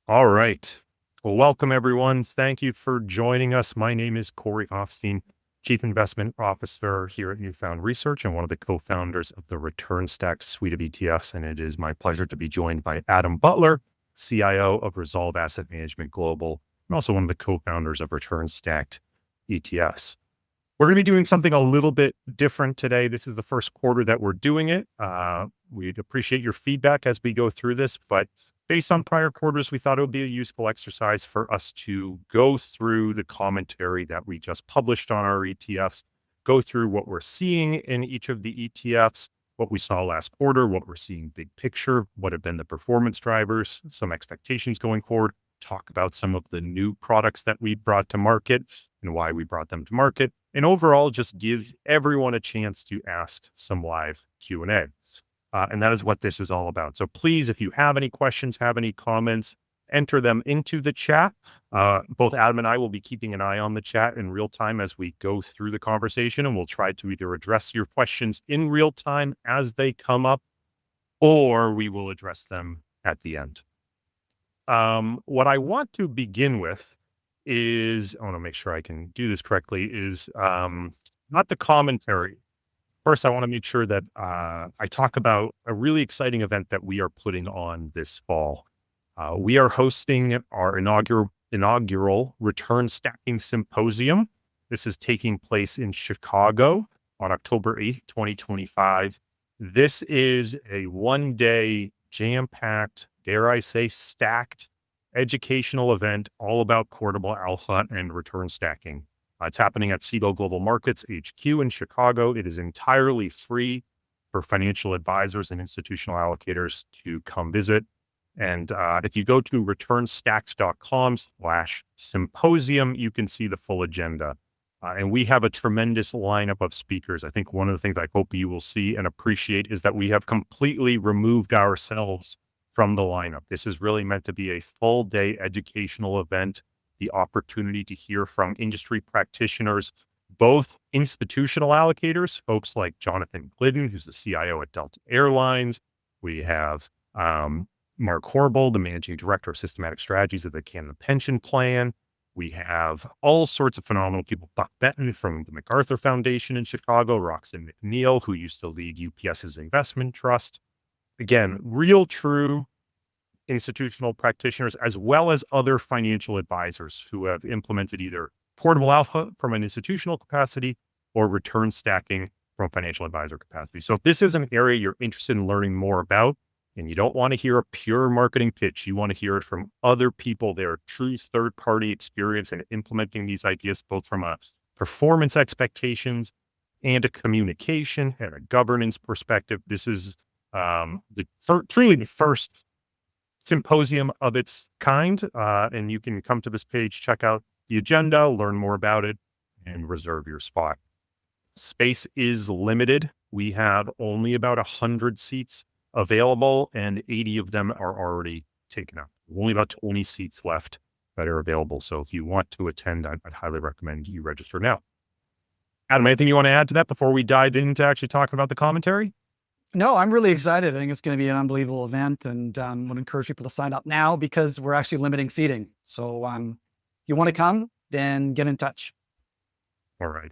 All right. Well, welcome everyone. Thank you for joining us. My name is Corey Hoffstein, Chief Investment Officer here at Newfound Research and one of the co-founders of the Return Stack suite of ETFs. And it is my pleasure to be joined by Adam Butler, CIO of Resolve Asset Management Global, and also one of the co-founders of Return Stacked ETFs. We're going to be doing something a little bit different today. This is the first quarter that we're doing it. We'd appreciate your feedback as we go through this, but based on prior quarters, we thought it would be a useful exercise for us to go through the commentary that we just published on our ETFs, go through what we're seeing in each of the ETFs, what we saw last quarter, what we're seeing big picture, what have been the performance drivers, some expectations going forward, talk about some of the new products that we brought to market and why we brought them to market, and overall just give everyone a chance to ask some live Q&A. And that is what this is all about. So please, if you have any questions, have any comments, enter them into the chat. Both Adam and I will be keeping an eye on the chat in real time as we go through the conversation, and we'll try to either address your questions in real time as they come up, or we will address them at the end. What I want to begin with is, I want to make sure I can do this correctly, is not the commentary. First, I want to make sure that I talk about a really exciting event that we are putting on this fall. We are hosting our inaugural Return Stacking Symposium. This is taking place in Chicago on October 8th, 2025. This is a one-day jam-packed, dare I say, stacked educational event all about portable alpha and return stacking. It's happening at Cboe Global Markets HQ in Chicago. It is entirely free for financial advisors and institutional allocators to come visit. And if you go to returnstacks.com/symposium, you can see the full agenda. And we have a tremendous lineup of speakers. I think one of the things I hope you will see and appreciate is that we have completely removed ourselves from the lineup. This is really meant to be a full day educational event, the opportunity to hear from industry practitioners, both institutional allocators, folks like Jonathan Glidden, who's the CIO at Delta Airlines. We have Mark Horrible, the Managing Director of Systematic Strategies of the Canada Pension Plan. We have all sorts of phenomenal people. Buck Benton from the MacArthur Foundation in Chicago, Roxanne McNeil, who used to lead UPS's investment trust. Again, real, true institutional practitioners, as well as other financial advisors who have implemented either portable alpha from an institutional capacity or return stacking from financial advisor capacity. So if this is an area you're interested in learning more about, and you don't want to hear a pure marketing pitch, you want to hear it from other people, their true third-party experience in implementing these ideas, both from a performance expectations and a communication and a governance perspective. This is truly the first symposium of its kind. And you can come to this page, check out the agenda, learn more about it, and reserve your spot. Space is limited. We have only about 100 seats available, and 80 of them are already taken up. Only about 20 seats left that are available. So if you want to attend, I'd highly recommend you register now. Adam, anything you want to add to that before we dive into actually talking about the commentary? No, I'm really excited. I think it's going to be an unbelievable event, and would encourage people to sign up now because we're actually limiting seating. So if you want to come, then get in touch. All right.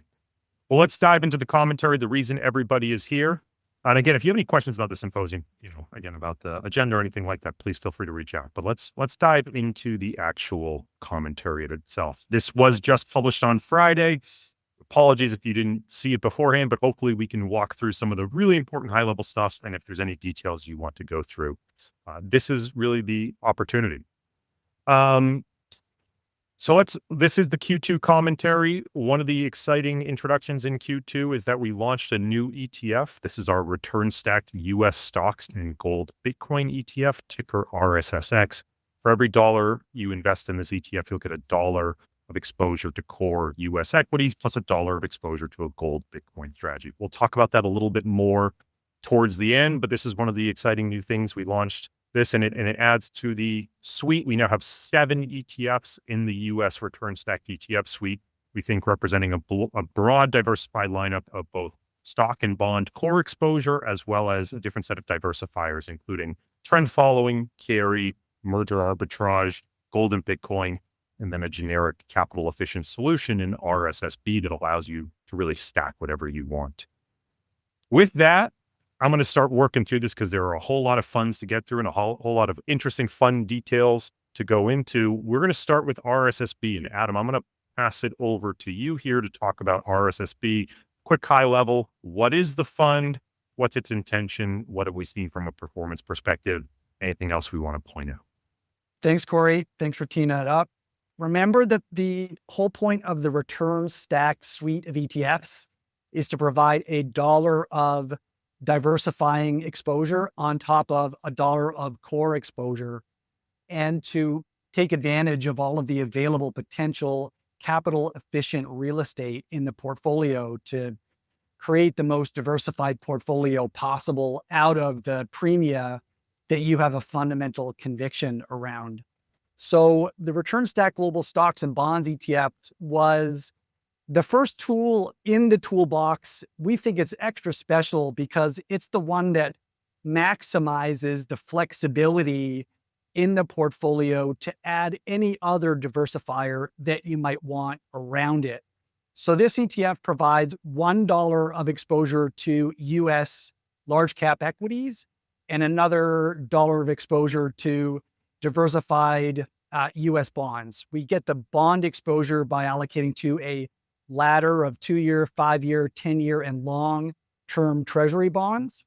Well, let's dive into the commentary, the reason everybody is here. And again, if you have any questions about the symposium, again, about the agenda or anything like that, please feel free to reach out. But let's dive into the actual commentary itself. This was just published on Friday. Apologies if you didn't see it beforehand, but hopefully we can walk through some of the really important high-level stuff. And if there's any details you want to go through, this is really the opportunity. This is the Q2 commentary. One of the exciting introductions in Q2 is that we launched a new ETF. This is our return stacked US stocks and gold Bitcoin ETF, ticker RSSX. For every dollar you invest in this ETF, you'll get $1 of exposure to core US equities plus $1 of exposure to a gold Bitcoin strategy. We'll talk about that a little bit more towards the end, but this is one of the exciting new things we launched this, and it adds to the suite. We now have 7 ETFs in the US return stacked ETF suite. We think representing a broad diversified lineup of both stock and bond core exposure, as well as a different set of diversifiers, including trend following, carry, merger arbitrage, gold and Bitcoin, and then a generic capital efficient solution in RSSB that allows you to really stack whatever you want. With that, I'm going to start working through this because there are a whole lot of funds to get through and a whole lot of interesting fun details to go into. We're going to start with RSSB. And Adam, I'm going to pass it over to you here to talk about RSSB. Quick high level. What is the fund? What's its intention? What have we seen from a performance perspective? Anything else we want to point out? Thanks, Corey. Thanks for teeing that up. Remember that the whole point of the return stacked suite of ETFs is to provide $1 of diversifying exposure on top of $1 of core exposure, and to take advantage of all of the available potential capital efficient real estate in the portfolio to create the most diversified portfolio possible out of the premia that you have a fundamental conviction around. So the return stack global stocks and bonds ETF was the first tool in the toolbox. We think it's extra special because it's the one that maximizes the flexibility in the portfolio to add any other diversifier that you might want around it. So this ETF provides $1 of exposure to US large cap equities and another $1 of exposure to diversified US bonds. We get the bond exposure by allocating to a ladder of 2-year, 5-year, 10-year, and long-term treasury bonds.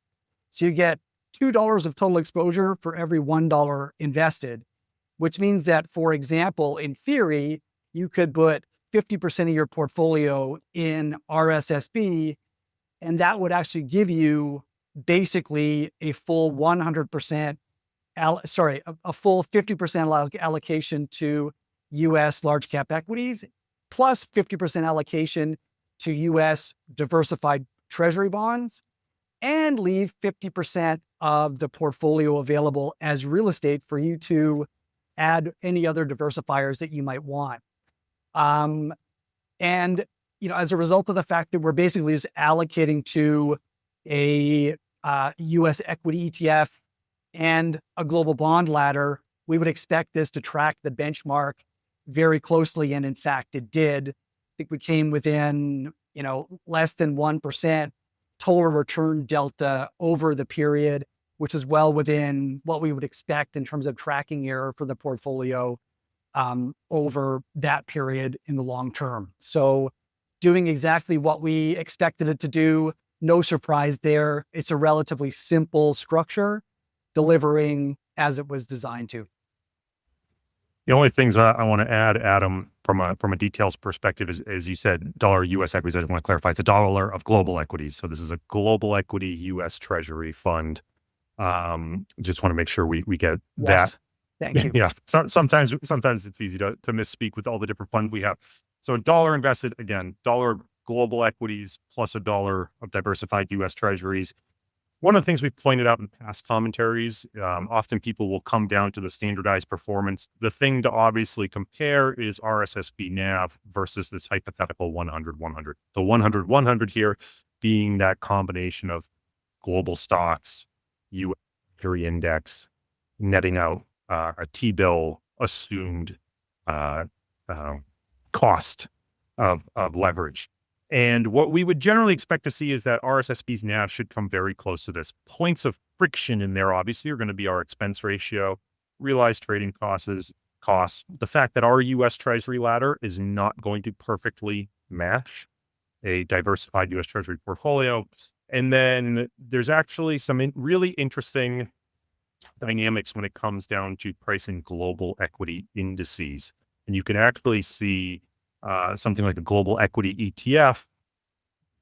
So you get $2 of total exposure for every $1 invested, which means that, for example, in theory, you could put 50% of your portfolio in RSSB, and that would actually give you basically a full 100%, a full 50% allocation to US large cap equities, plus 50% allocation to US diversified treasury bonds, and leave 50% of the portfolio available as real estate for you to add any other diversifiers that you might want. And, as a result of the fact that we're basically just allocating to a US equity ETF and a global bond ladder, we would expect this to track the benchmark very closely. And in fact, it did. I think we came within, less than 1% total return delta over the period, which is well within what we would expect in terms of tracking error for the portfolio over that period in the long term. So doing exactly what we expected it to do, no surprise there. It's a relatively simple structure, delivering as it was designed to. The only things I want to add, Adam, from a details perspective is, as you said, dollar US equities. I just want to clarify, it's $1 of global equities. So this is a global equity US Treasury fund. Just want to make sure we get Yes. that. Thank you. Yeah. Sometimes it's easy to misspeak with all the different funds we have. So $1 invested, again, $1 global equities plus $1 of diversified US Treasuries. One of the things we've pointed out in past commentaries, often people will come down to the standardized performance. The thing to obviously compare is RSSB NAV versus this hypothetical 100-100. The 100-100 here being that combination of global stocks, US Treasury index, netting out a T-bill assumed cost of leverage. And what we would generally expect to see is that RSSB's NAV should come very close to this. Points of friction in there, obviously, are going to be our expense ratio, realized trading costs, the fact that our US Treasury ladder is not going to perfectly match a diversified US Treasury portfolio. And then there's actually some really interesting dynamics when it comes down to pricing global equity indices. And you can actually see something like a global equity ETF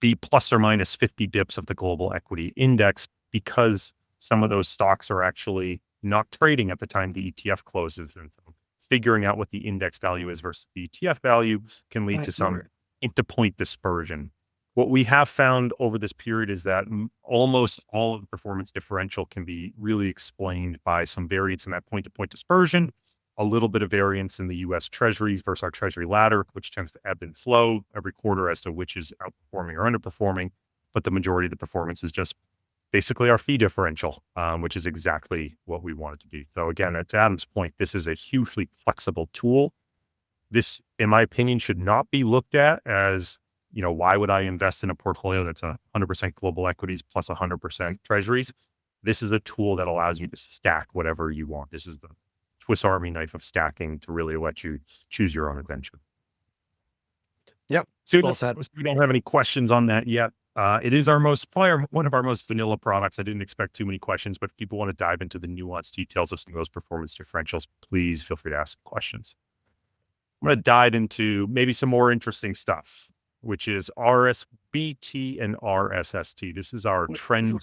be plus or minus 50 bips of the global equity index, because some of those stocks are actually not trading at the time the ETF closes. And figuring out what the index value is versus the ETF value can lead to some point dispersion. What we have found over this period is that almost all of the performance differential can be really explained by some variance in that point-to-point dispersion, a little bit of variance in the US Treasuries versus our Treasury ladder, which tends to ebb and flow every quarter as to which is outperforming or underperforming. But the majority of the performance is just basically our fee differential, which is exactly what we want it to be. So again, to Adam's point, this is a hugely flexible tool. This, in my opinion, should not be looked at as, why would I invest in a portfolio that's 100% global equities plus 100% treasuries? This is a tool that allows you to stack whatever you want. This is the Swiss Army knife of stacking to really let you choose your own adventure. Yep. So Well said. we don't have any questions on that yet. It is one of our most vanilla products. I didn't expect too many questions, but if people want to dive into the nuanced details of some of those performance differentials, please feel free to ask questions. I'm going to dive into maybe some more interesting stuff, which is RSBT and RSST. This is our trend.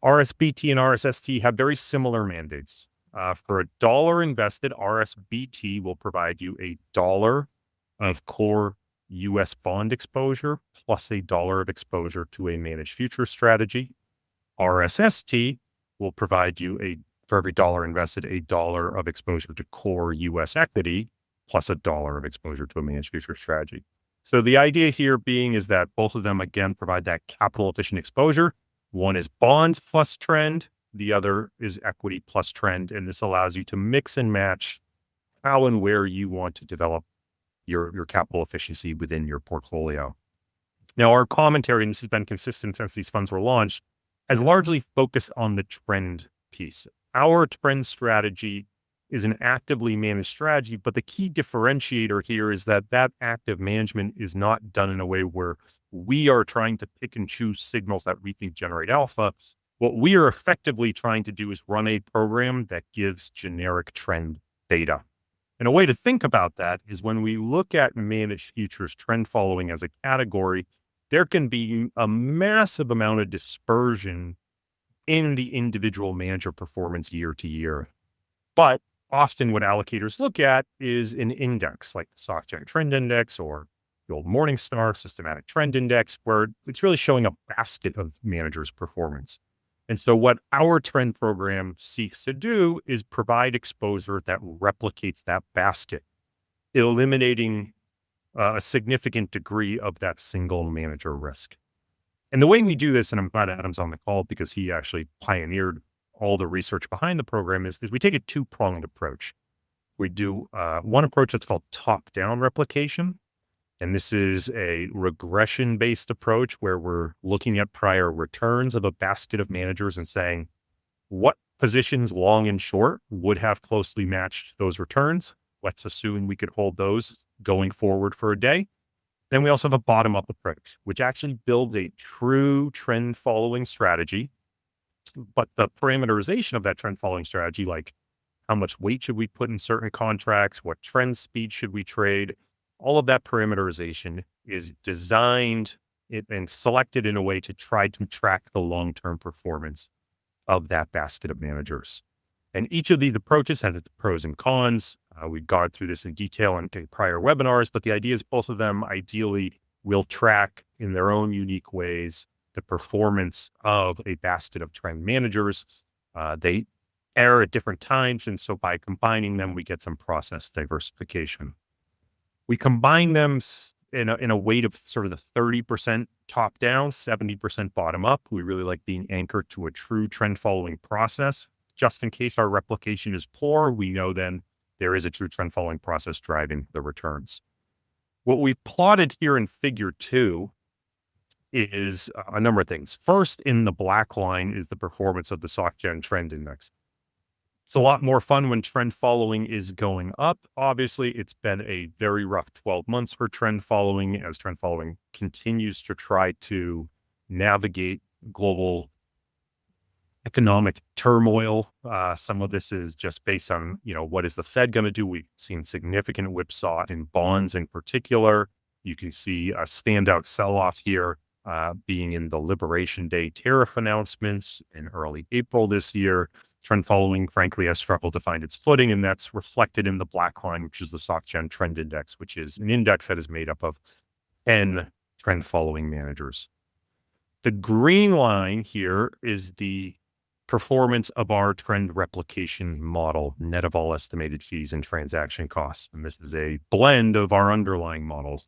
RSBT and RSST have very similar mandates. For $1 invested, RSBT will provide you $1 of core US bond exposure plus $1 of exposure to a managed future strategy. RSST will provide you for every $1 invested, $1 of exposure to core US equity plus $1 of exposure to a managed future strategy. So the idea here being is that both of them, again, provide that capital efficient exposure. One is bonds plus trend. The other is equity plus trend. And this allows you to mix and match how and where you want to develop your capital efficiency within your portfolio. Now, our commentary, and this has been consistent since these funds were launched, has largely focused on the trend piece. Our trend strategy is an actively managed strategy, but the key differentiator here is that active management is not done in a way where we are trying to pick and choose signals that we think generate alpha. What we are effectively trying to do is run a program that gives generic trend data. And a way to think about that is when we look at managed futures trend following as a category, there can be a massive amount of dispersion in the individual manager performance year to year. But often what allocators look at is an index like the SocGen Trend Index or the old Morningstar Systematic Trend Index, where it's really showing a basket of managers' performance. And so what our trend program seeks to do is provide exposure that replicates that basket, eliminating a significant degree of that single manager risk. And the way we do this, and I'm glad Adam's on the call because he actually pioneered all the research behind the program, is we take a two-pronged approach. We do one approach that's called top-down replication. And this is a regression-based approach where we're looking at prior returns of a basket of managers and saying, what positions long and short would have closely matched those returns? Let's assume we could hold those going forward for a day. Then we also have a bottom-up approach, which actually builds a true trend-following strategy. But the parameterization of that trend-following strategy, like how much weight should we put in certain contracts, what trend speed should we trade, all of that parameterization is designed and selected in a way to try to track the long-term performance of that basket of managers. And each of these approaches has its pros and cons. We've gone through this in detail in prior webinars, but the idea is both of them ideally will track in their own unique ways the performance of a basket of trend managers. They err at different times, and so by combining them, we get some process diversification. We combine them in a weight of sort of the 30% top down, 70% bottom up. We really like being anchored to a true trend following process. Just in case our replication is poor, we know then there is a true trend following process driving the returns. What we've plotted here in figure 2 is a number of things. First, in the black line is the performance of the SocGen Trend Index. It's a lot more fun when trend following is going up. Obviously, it's been a very rough 12 months for trend following as trend following continues to try to navigate global economic turmoil. Some of this is just based on, what is the Fed going to do? We've seen significant whipsaw in bonds in particular. You can see a standout sell-off here being in the Liberation Day tariff announcements in early April this year. Trend following, frankly, has struggled to find its footing, and that's reflected in the black line, which is the SocGen Trend Index, which is an index that is made up of 10 trend following managers. The green line here is the performance of our trend replication model, net of all estimated fees and transaction costs. And this is a blend of our underlying models.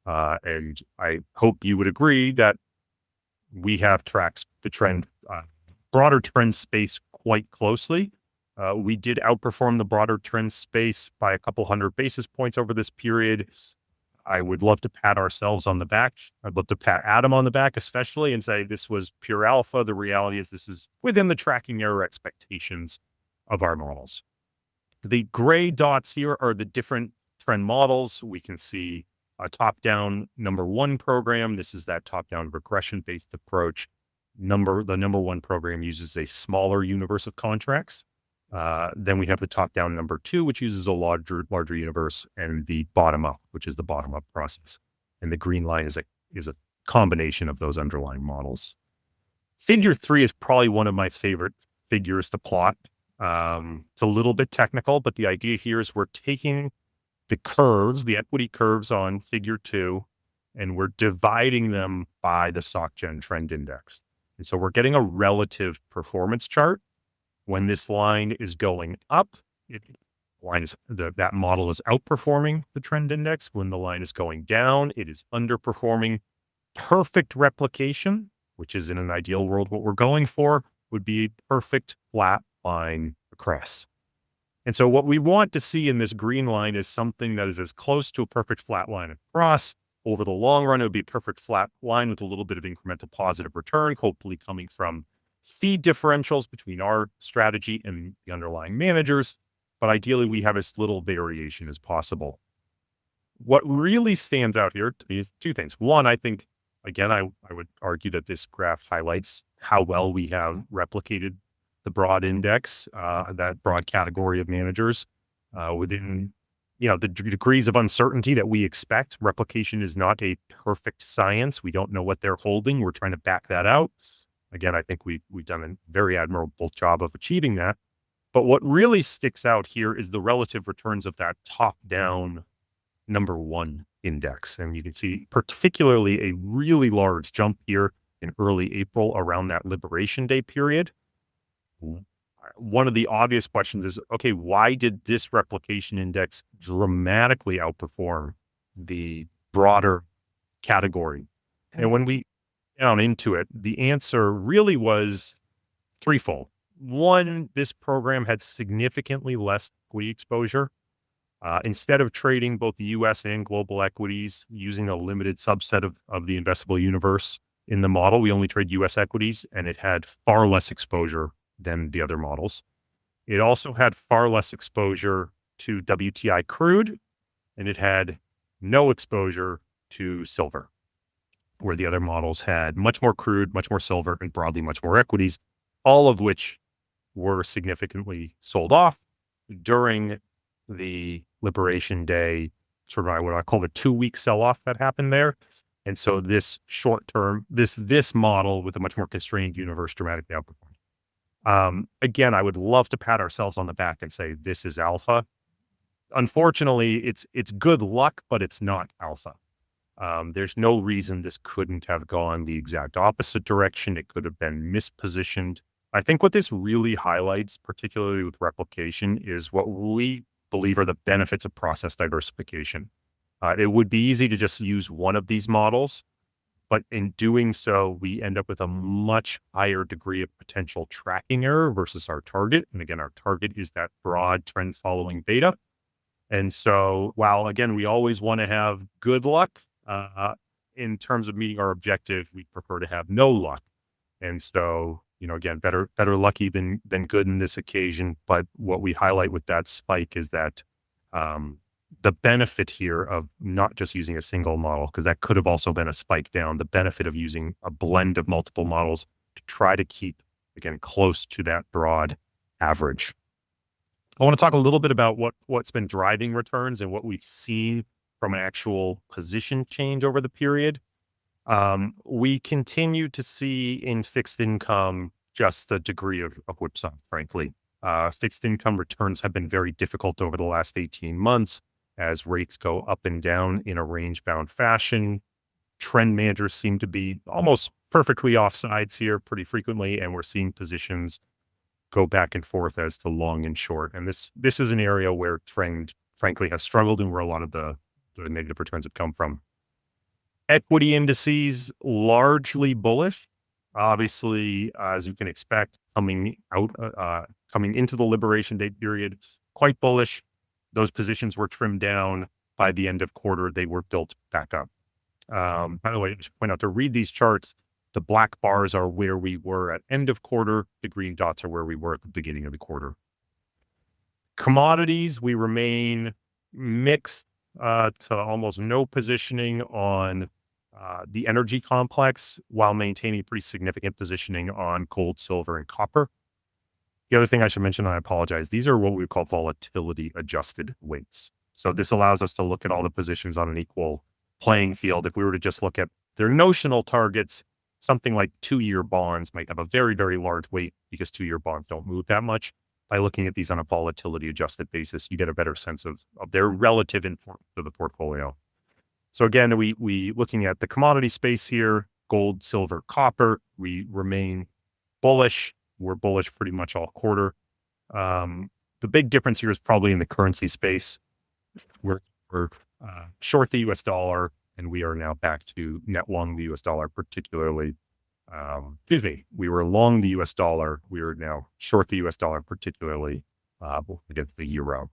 And I hope you would agree that we have tracked the trend, broader trend space quite closely. We did outperform the broader trend space by a couple hundred basis points over this period. I would love to pat ourselves on the back. I'd love to pat Adam on the back, especially, and say this was pure alpha. The reality is this is within the tracking error expectations of our models. The gray dots here are the different trend models. We can see a top-down number one program. This is that top-down regression-based approach. The number one program uses a smaller universe of contracts. Then we have the top-down number two, which uses a larger universe, and the bottom-up, which is the bottom-up process. And the green line is a combination of those underlying models. Figure 3 is probably one of my favorite figures to plot. It's a little bit technical, but the idea here is we're taking the curves, the equity curves on figure 2, and we're dividing them by the SocGen trend index. And so we're getting a relative performance chart. When this line is going up, that model is outperforming the trend index. When the line is going down, it is underperforming. Perfect replication, which is in an ideal world what we're going for, would be a perfect flat line across. And so what we want to see in this green line is something that is as close to a perfect flat line across. Over the long run, it would be a perfect flat line with a little bit of incremental positive return, hopefully coming from fee differentials between our strategy and the underlying managers. But ideally, we have as little variation as possible. What really stands out here to me is two things. One, I think, again, I would argue that this graph highlights how well we have replicated the broad index, that broad category of managers within, the degrees of uncertainty that we expect. Replication is not a perfect science. We don't know what they're holding. We're trying to back that out. Again, I think we've done a very admirable job of achieving that. But what really sticks out here is the relative returns of that top-down number one index. And you can see particularly a really large jump here in early April around that Liberation Day period. One of the obvious questions is, okay, why did this replication index dramatically outperform the broader category? And when we down into it, the answer really was threefold. One, this program had significantly less equity exposure. Instead of trading both the US and global equities using a limited subset of the investable universe in the model, we only trade US equities, and it had far less exposure than the other models. It also had far less exposure to WTI crude, and it had no exposure to silver, where the other models had much more crude, much more silver, and broadly much more equities, all of which were significantly sold off during the Liberation Day, sort of what I call the 2-week sell-off that happened there. And so this short-term, this model with a much more constrained universe dramatically outperformed. Again, I would love to pat ourselves on the back and say, this is alpha. Unfortunately, it's good luck, but it's not alpha. There's no reason this couldn't have gone the exact opposite direction. It could have been mispositioned. I think what this really highlights, particularly with replication, is what we believe are the benefits of process diversification. It would be easy to just use one of these models, but in doing so, we end up with a much higher degree of potential tracking error versus our target. And again, our target is that broad trend following beta. And so while, again, we always want to have good luck, in terms of meeting our objective, we prefer to have no luck. And so, again, better lucky than good in this occasion. But what we highlight with that spike is that the benefit here of not just using a single model, because that could have also been a spike down, the benefit of using a blend of multiple models to try to keep, again, close to that broad average. I want to talk a little bit about what's been driving returns and what we've seen from an actual position change over the period. We continue to see in fixed income just the degree of whipsaw, frankly. Fixed income returns have been very difficult over the last 18 months as rates go up and down in a range-bound fashion. Trend managers seem to be almost perfectly offsides here pretty frequently, and we're seeing positions go back and forth as to long and short. And this is an area where trend, frankly, has struggled and where a lot of the negative returns have come from. Equity indices, largely bullish. Obviously, as you can expect, coming into the Liberation Day period, quite bullish. Those positions were trimmed down. By the end of quarter, they were built back up. By the way, I should point out, to read these charts, the black bars are where we were at end of quarter. The green dots are where we were at the beginning of the quarter. Commodities, we remain mixed to almost no positioning on the energy complex, while maintaining pretty significant positioning on gold, silver, and copper. The other thing I should mention, and I apologize, these are what we call volatility adjusted weights. So this allows us to look at all the positions on an equal playing field. If we were to just look at their notional targets, something like 2-year bonds might have a very, very large weight because 2-year bonds don't move that much. By looking at these on a volatility adjusted basis, you get a better sense of their relative importance to the portfolio. So again, we looking at the commodity space here, gold, silver, copper, we remain bullish. We're bullish pretty much all quarter. The big difference here is probably in the currency space. We're short the US dollar, and we are now back to net long the US dollar, particularly. We were long the US dollar. We are now short the US dollar, particularly against the euro.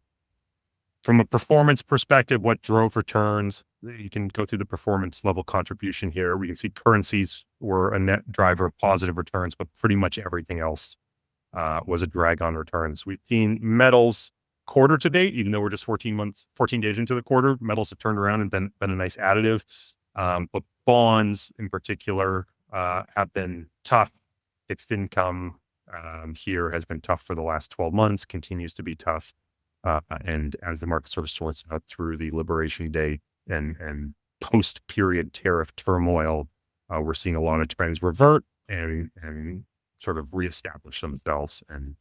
From a performance perspective, what drove returns? You can go through the performance level contribution here. We can see currencies were a net driver of positive returns, but pretty much everything else was a drag on returns. We've seen metals quarter to date, even though we're just 14 days into the quarter, metals have turned around and been a nice additive. But bonds in particular have been tough. Fixed income here has been tough for the last 12 months, continues to be tough. And as the market sort of sorts out through the Liberation Day and post-period tariff turmoil, we're seeing a lot of trends revert and sort of reestablish themselves. And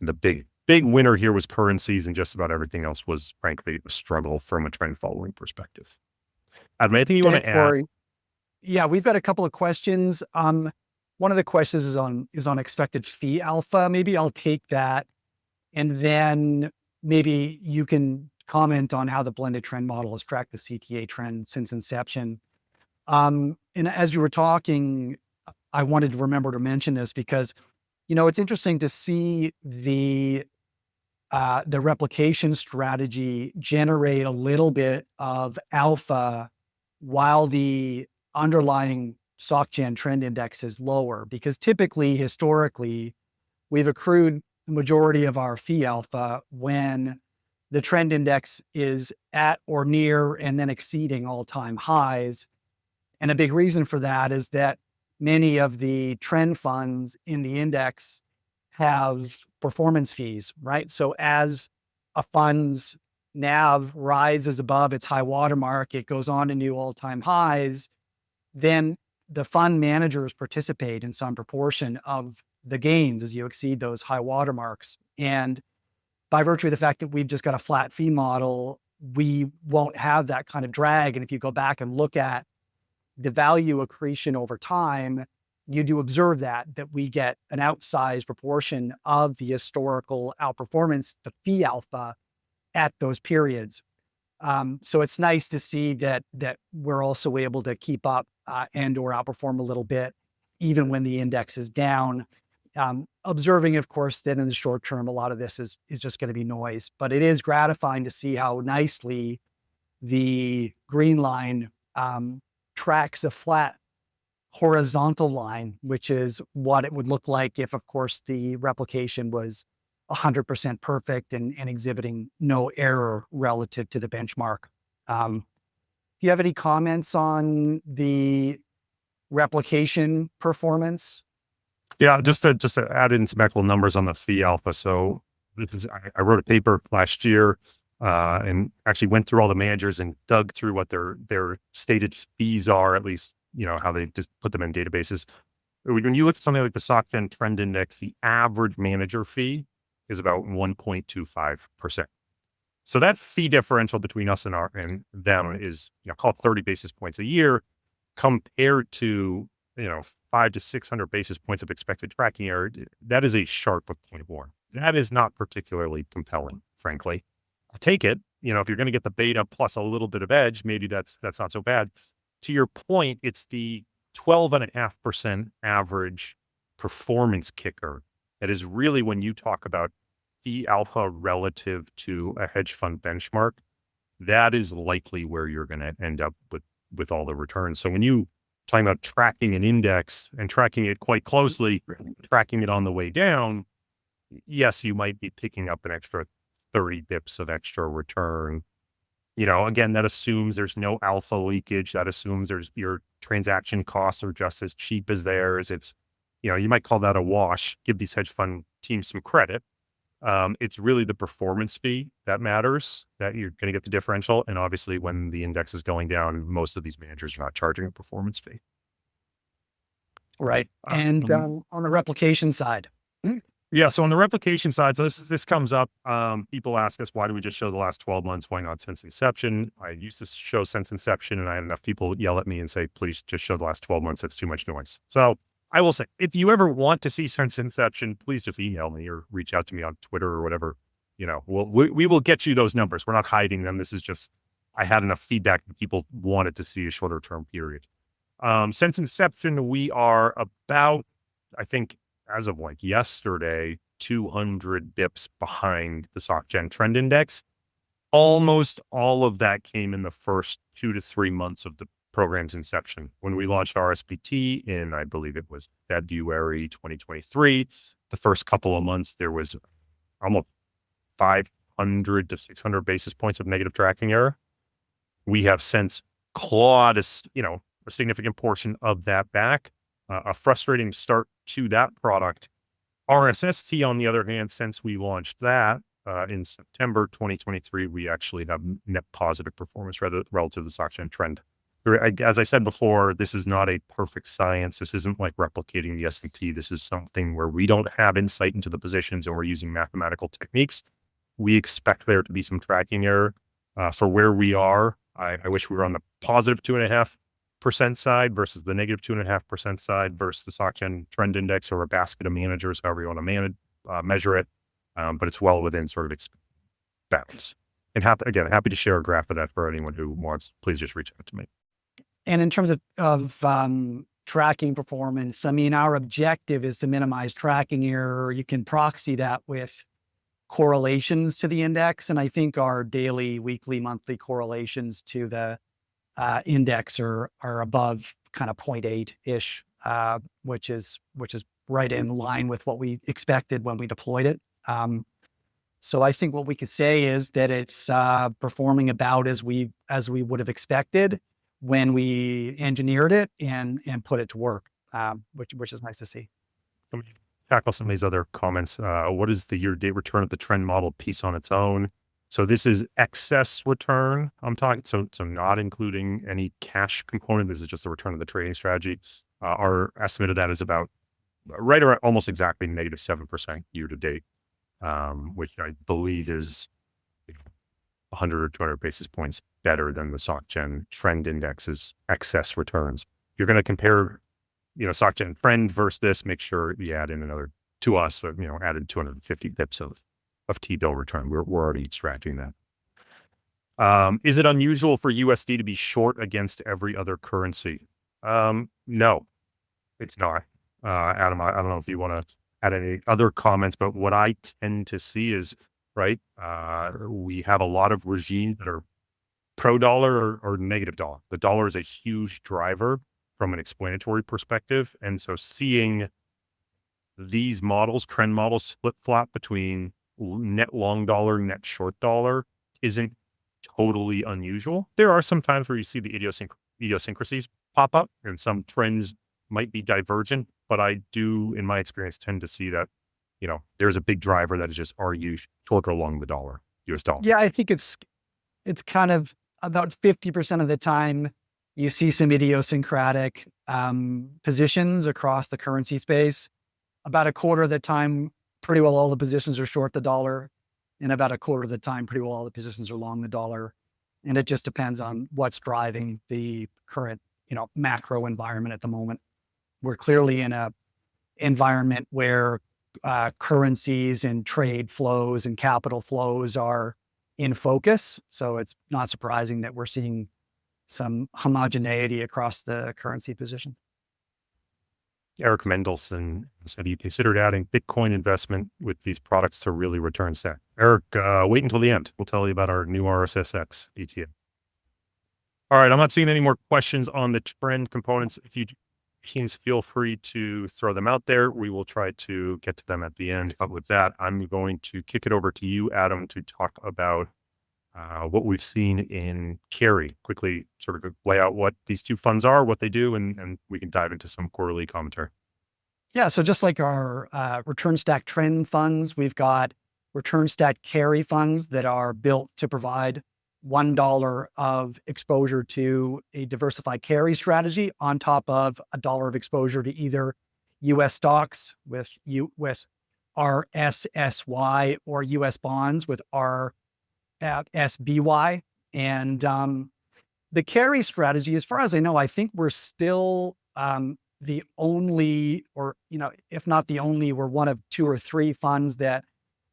the big winner here was currencies, and just about everything else was, frankly, a struggle from a trend following perspective. Adam, anything you want to add? Corey. Yeah, we've got a couple of questions. One of the questions is on expected fee alpha. Maybe I'll take that, and then maybe you can comment on how the blended trend model has tracked the CTA trend since inception. And as you were talking, I wanted to remember to mention this because, it's interesting to see the replication strategy generate a little bit of alpha while the underlying SocGen trend index is lower, because typically, historically, we've accrued the majority of our fee alpha when the trend index is at or near and then exceeding all-time highs. And a big reason for that is that many of the trend funds in the index have performance fees, right? So as a fund's NAV rises above its high watermark, it goes on to new all-time highs, then the fund managers participate in some proportion of the gains as you exceed those high watermarks. And by virtue of the fact that we've just got a flat fee model, we won't have that kind of drag. And if you go back and look at the value accretion over time, you do observe that we get an outsized proportion of the historical outperformance, the fee alpha, at those periods. So it's nice to see that we're also able to keep up and or outperform a little bit, even when the index is down. Observing, of course, that in the short term, a lot of this is just going to be noise, but it is gratifying to see how nicely the green line tracks a flat horizontal line, which is what it would look like if, of course, the replication was 100% perfect and exhibiting no error relative to the benchmark. Do you have any comments on the replication performance? Yeah, just to add in some actual numbers on the fee alpha. So I wrote a paper last year and actually went through all the managers and dug through what their stated fees are, at least, how they just put them in databases. When you look at something like the SocGen Trend Index, the average manager fee is about 1.25%. So that fee differential between us and them is, call it 30 basis points a year, compared to, 500 to 600 basis points of expected tracking error. That is a sharp point of warning. That is not particularly compelling, frankly. I'll take it. If you're going to get the beta plus a little bit of edge, maybe that's not so bad. To your point, it's the 12.5% average performance kicker. That is really when you talk about fee alpha relative to a hedge fund benchmark, that is likely where you're going to end up with all the returns. So when you talking about tracking an index and tracking it quite closely, tracking it on the way down, yes, you might be picking up an extra 30 bips of extra return. Again, that assumes there's no alpha leakage. That assumes your transaction costs are just as cheap as theirs. It's, you might call that a wash. Give these hedge fund teams some credit. It's really the performance fee that matters, that you're going to get the differential. And obviously, when the index is going down, most of these managers are not charging a performance fee. Right. And on the replication side. Yeah. So on the replication side, so this comes up. People ask us, why do we just show the last 12 months? Why not since inception? I used to show since inception, and I had enough people yell at me and say, please just show the last 12 months. That's too much noise. So I will say, if you ever want to see since inception, please just email me or reach out to me on Twitter or whatever. We will get you those numbers. We're not hiding them. This is just, I had enough feedback that people wanted to see a shorter term period. Since inception, we are about, I think, as of like yesterday, 200 bips behind the SocGen trend index. Almost all of that came in the first 2 to 3 months of the program's inception. When we launched RSBT in, I believe it was February 2023, the first couple of months, there was almost 500 to 600 basis points of negative tracking error. We have since clawed a significant portion of that back. A frustrating start to that product. RSST, on the other hand, since we launched that in September 2023, we actually have net positive performance relative to the SocGen trend. As I said before, this is not a perfect science. This isn't like replicating the S&P. This is something where we don't have insight into the positions and we're using mathematical techniques. We expect there to be some tracking error for where we are. I wish we were on the positive 2.5% side versus the negative 2.5% side versus the SocGen trend index or a basket of managers, however you want to measure it. But it's well within sort of bounds. And happy to share a graph of that for anyone who wants. Please just reach out to me. And in terms of tracking performance, I mean, our objective is to minimize tracking error. You can proxy that with correlations to the index. And I think our daily, weekly, monthly correlations to the index are above kind of 0.8-ish, which is right in line with what we expected when we deployed it. So I think what we could say is that it's performing about as we would have expected when we engineered it and put it to work, which is nice to see. Let me tackle some of these other comments. What is the year-to-date return of the trend model piece on its own? So this is excess return. I'm talking, so not including any cash component. This is just the return of the trading strategy. Our estimate of that is about right around almost exactly negative 7% year to date, which I believe is 100 or 200 basis points better than the SocGen trend index's excess returns. You're going to compare, SocGen trend versus this, make sure you add in another to us, added 250 pips of T-bill return. We're already extracting that. Is it unusual for USD to be short against every other currency? No, it's not. Adam, I don't know if you want to add any other comments, but what I tend to see is, right, we have a lot of regimes that are pro-dollar or negative dollar. The dollar is a huge driver from an explanatory perspective. And so seeing these models, trend models, flip-flop between net long dollar, net short dollar isn't totally unusual. There are some times where you see the idiosyncrasies pop up and some trends might be divergent, but I do, in my experience, tend to see that, there's a big driver that is just, are you short or long the dollar, US dollar? Yeah, I think it's kind of about 50% of the time you see some idiosyncratic positions across the currency space. About a quarter of the time, pretty well all the positions are short the dollar, and about a quarter of the time, pretty well all the positions are long the dollar. And it just depends on what's driving the current, macro environment at the moment. We're clearly in a environment where currencies and trade flows and capital flows are in focus. So it's not surprising that we're seeing some homogeneity across the currency position. Eric Mendelson said he considered adding Bitcoin investment with these products to really return stack. Eric, wait until the end. We'll tell you about our new RSSX ETF. All right, I'm not seeing any more questions on the trend components. If you please feel free to throw them out there. We will try to get to them at the end. But with that, I'm going to kick it over to you, Adam, to talk about what we've seen in carry. Quickly sort of lay out what these two funds are, what they do, and we can dive into some quarterly commentary. Yeah, so just like our return stack trend funds, we've got return stack carry funds that are built to provide $1 of exposure to a diversified carry strategy on top of $1 of exposure to either US stocks with RSSY or US bonds with RSBY. And the carry strategy, as far as I know, I think we're still the only, or, if not the only, we're one of 2 or 3 funds that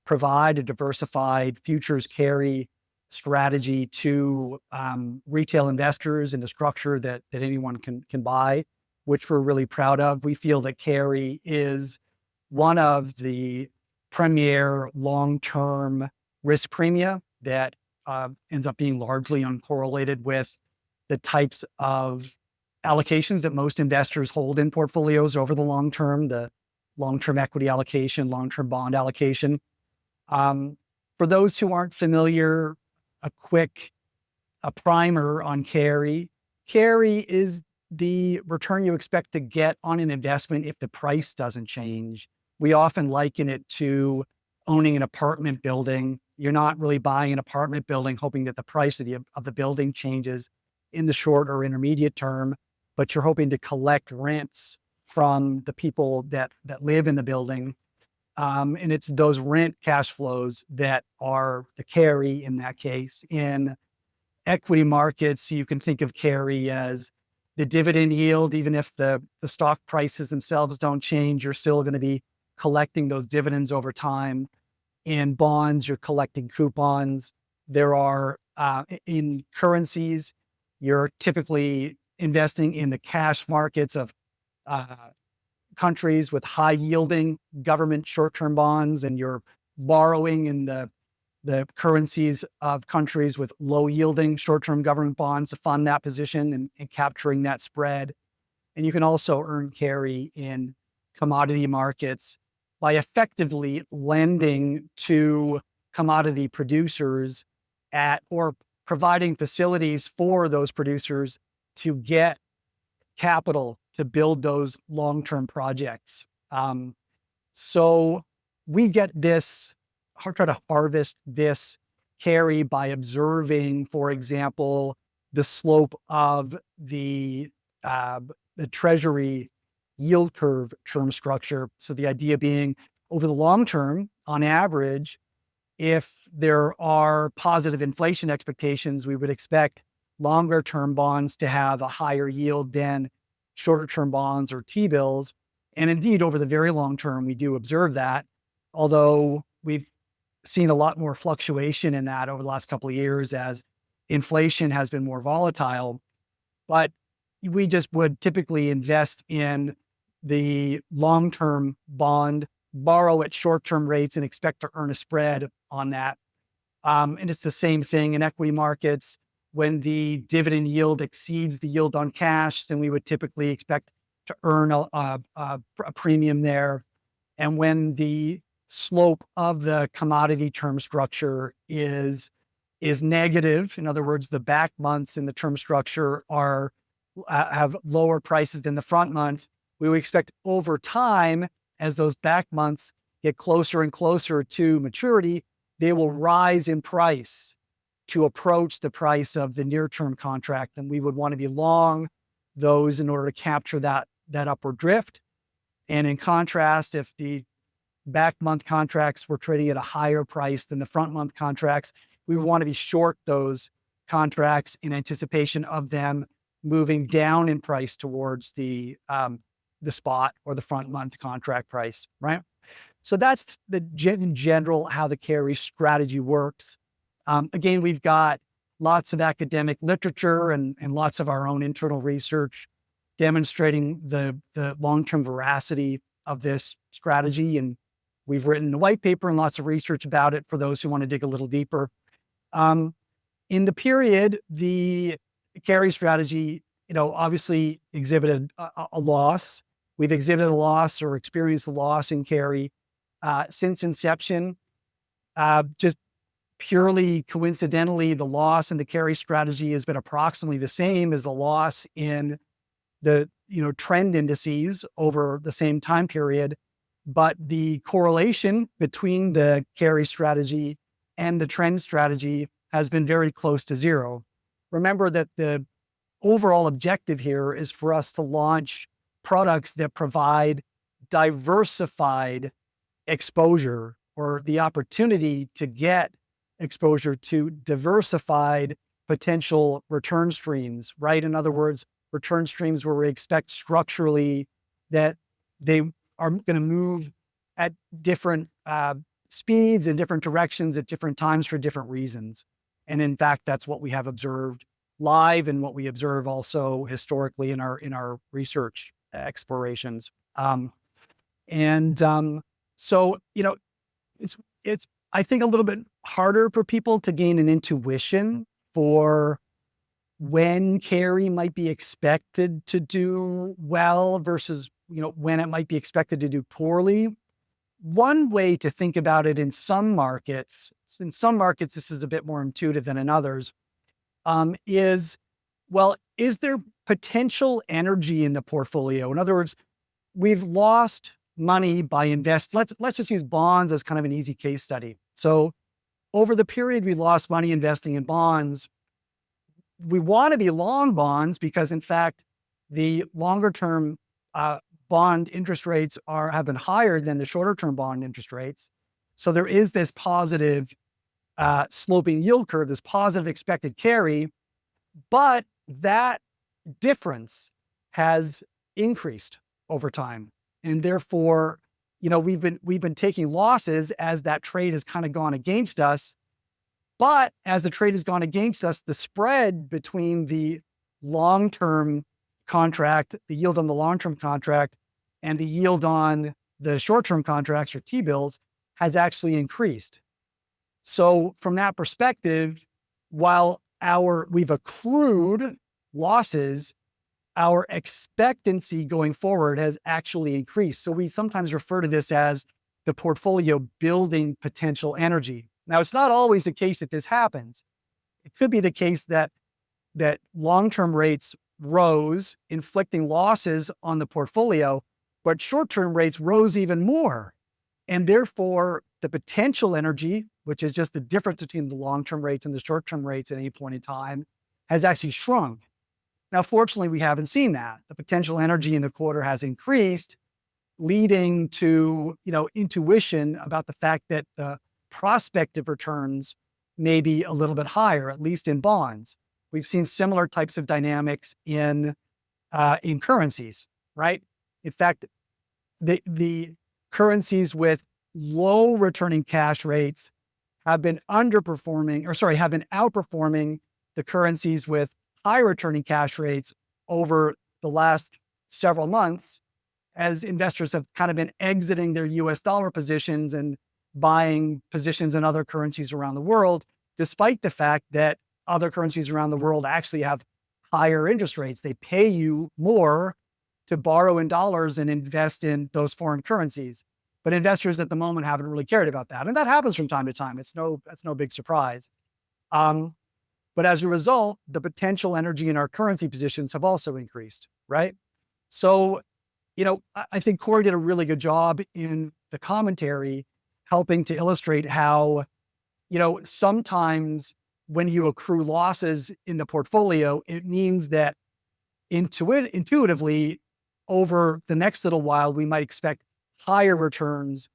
provide a diversified futures carry strategy to retail investors in a structure that anyone can buy, which we're really proud of. We feel that carry is one of the premier long-term risk premia that ends up being largely uncorrelated with the types of allocations that most investors hold in portfolios over the long term, the long-term equity allocation, long-term bond allocation. For those who aren't familiar, a primer on carry. Carry is the return you expect to get on an investment if the price doesn't change. We often liken it to owning an apartment building. You're not really buying an apartment building hoping that the price of the building changes in the short or intermediate term, but you're hoping to collect rents from the people that live in the building. And it's those rent cash flows that are the carry in that case. In equity markets, you can think of carry as the dividend yield. Even if the stock prices themselves don't change, you're still going to be collecting those dividends over time. In bonds, you're collecting coupons. There are, in currencies, you're typically investing in the cash markets of countries with high yielding government short-term bonds, and you're borrowing in the currencies of countries with low yielding short-term government bonds to fund that position and capturing that spread. And you can also earn carry in commodity markets by effectively lending to commodity producers or providing facilities for those producers to get capital to build those long-term projects. So we get try to harvest this carry by observing, for example, the slope of the treasury yield curve term structure. So the idea being, over the long term, on average, if there are positive inflation expectations, we would expect longer term bonds to have a higher yield than shorter term bonds or T-bills. And indeed, over the very long term, we do observe that, although we've seen a lot more fluctuation in that over the last couple of years as inflation has been more volatile. But we just would typically invest in the long-term bond, borrow at short-term rates, and expect to earn a spread on that. And it's the same thing in equity markets. When the dividend yield exceeds the yield on cash, then we would typically expect to earn a premium there. And when the slope of the commodity term structure is negative, in other words, the back months in the term structure have lower prices than the front month, we would expect over time, as those back months get closer and closer to maturity, they will rise in price to approach the price of the near-term contract. And we would want to be long those in order to capture that upward drift. And in contrast, if the back month contracts were trading at a higher price than the front month contracts, we would want to be short those contracts in anticipation of them moving down in price towards the spot or the front month contract price, right? So that's in general how the carry strategy works. Again, we've got lots of academic literature and lots of our own internal research demonstrating the long-term veracity of this strategy. And we've written a white paper and lots of research about it for those who want to dig a little deeper. In the period, the carry strategy, obviously exhibited a loss. We've exhibited a loss or experienced a loss in carry since inception. Just purely coincidentally, the loss in the carry strategy has been approximately the same as the loss in the trend indices over the same time period. But the correlation between the carry strategy and the trend strategy has been very close to zero. Remember that the overall objective here is for us to launch products that provide diversified exposure, or the opportunity to get exposure to diversified potential return streams, right? In other words, return streams where we expect structurally that they are going to move at different speeds and different directions at different times for different reasons. And in fact, that's what we have observed live and what we observe also historically in our research explorations. So, it's, I think, a little bit harder for people to gain an intuition for when carry might be expected to do well versus, when it might be expected to do poorly. One way to think about it in some markets, this is a bit more intuitive than in others, is there potential energy in the portfolio? In other words, we've lost money by let's just use bonds as kind of an easy case study. So over the period we lost money investing in bonds, we want to be long bonds because in fact, the longer term bond interest rates have been higher than the shorter term bond interest rates. So there is this positive sloping yield curve, this positive expected carry, but that difference has increased over time. And therefore, we've been taking losses as that trade has kind of gone against us. But as the trade has gone against us, the spread between the long-term contract, the yield on the long-term contract, and the yield on the short-term contracts or T-bills has actually increased. So from that perspective, while we've accrued losses, our expectancy going forward has actually increased. So we sometimes refer to this as the portfolio building potential energy. Now, it's not always the case that this happens. It could be the case that long-term rates rose, inflicting losses on the portfolio, but short-term rates rose even more. And therefore, the potential energy, which is just the difference between the long-term rates and the short-term rates at any point in time, has actually shrunk. Now, fortunately, we haven't seen that. The potential energy in the quarter has increased, leading to, intuition about the fact that the prospective returns may be a little bit higher, at least in bonds. We've seen similar types of dynamics in currencies, right? In fact, the currencies with low returning cash rates have been outperforming the currencies with high returning cash rates over the last several months, as investors have kind of been exiting their US dollar positions and buying positions in other currencies around the world, despite the fact that other currencies around the world actually have higher interest rates. They pay you more to borrow in dollars and invest in those foreign currencies. But investors at the moment haven't really cared about that. And that happens from time to time. That's no big surprise. But as a result, the potential energy in our currency positions have also increased, right? So, I think Corey did a really good job in the commentary, helping to illustrate how, sometimes when you accrue losses in the portfolio, it means that intuitively, over the next little while, we might expect higher returns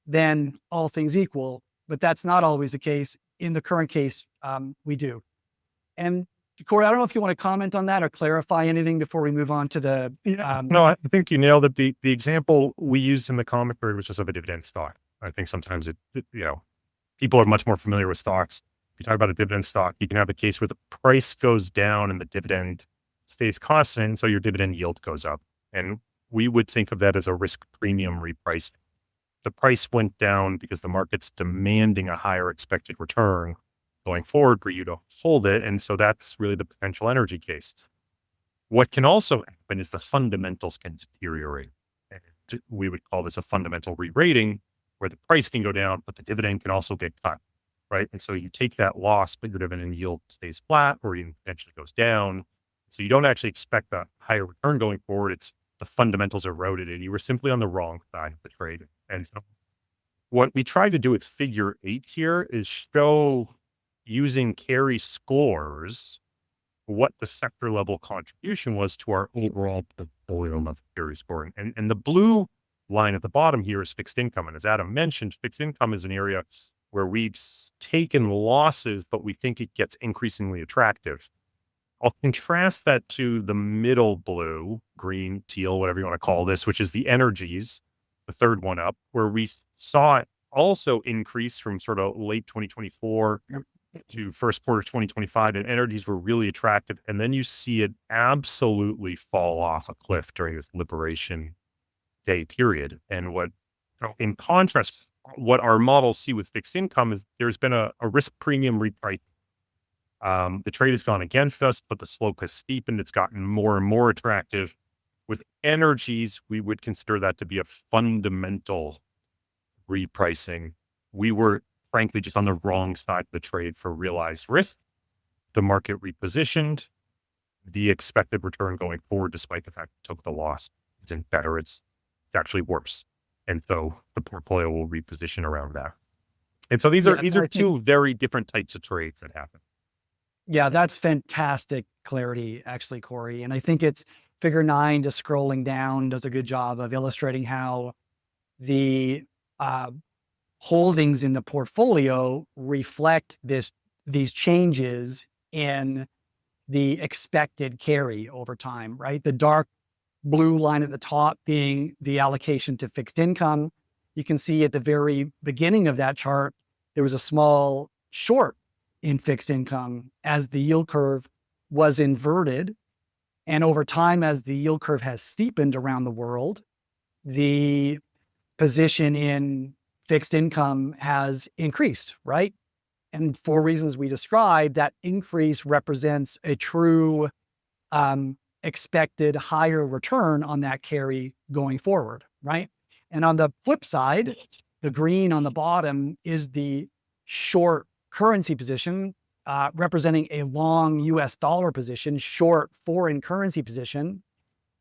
than all things equal, but that's not always the case. In the current case, we do. And Corey, I don't know if you want to comment on that or clarify anything before we move on to the. No, I think you nailed it. The example we used in the commentary was just of a dividend stock. I think sometimes people are much more familiar with stocks. If you talk about a dividend stock, you can have a case where the price goes down and the dividend stays constant, so your dividend yield goes up. And we would think of that as a risk premium repricing. The price went down because the market's demanding a higher expected return going forward for you to hold it. And so that's really the potential energy case. What can also happen is the fundamentals can deteriorate. And we would call this a fundamental re-rating, where the price can go down, but the dividend can also get cut, right? And so you take that loss, but your dividend yield stays flat or even potentially goes down. So you don't actually expect a higher return going forward. It's the fundamentals eroded and you were simply on the wrong side of the trade. And so what we try to do with figure 8 here is show using carry scores what the sector level contribution was to our overall portfolio monthly carry scoring. And the blue line at the bottom here is fixed income. And as Adam mentioned, fixed income is an area where we've taken losses, but we think it gets increasingly attractive. I'll contrast that to the middle blue, green, teal, whatever you want to call this, which is the energies, the third one up, where we saw it also increase from sort of late 2024 to first quarter 2025, and energies were really attractive. And then you see it absolutely fall off a cliff during this Liberation Day period. And in contrast, what our models see with fixed income is there's been a risk premium reprice. The trade has gone against us, but the slope has steepened. It's gotten more and more attractive. With energies, we would consider that to be a fundamental repricing. We were frankly just on the wrong side of the trade for realized risk. The market repositioned. The expected return going forward, despite the fact it took the loss, isn't better. It's actually worse. And so the portfolio will reposition around that. And so these are two very different types of trades that happen. Yeah, that's fantastic clarity, actually, Corey. And I think it's figure 9, just scrolling down, does a good job of illustrating how the holdings in the portfolio reflect these changes in the expected carry over time, right? The dark blue line at the top being the allocation to fixed income. You can see at the very beginning of that chart, there was a small short in fixed income as the yield curve was inverted. And over time, as the yield curve has steepened around the world, the position in fixed income has increased, right? And for reasons we described, that increase represents a true expected higher return on that carry going forward, right? And on the flip side, the green on the bottom is the short currency position, representing a long US dollar position, short foreign currency position.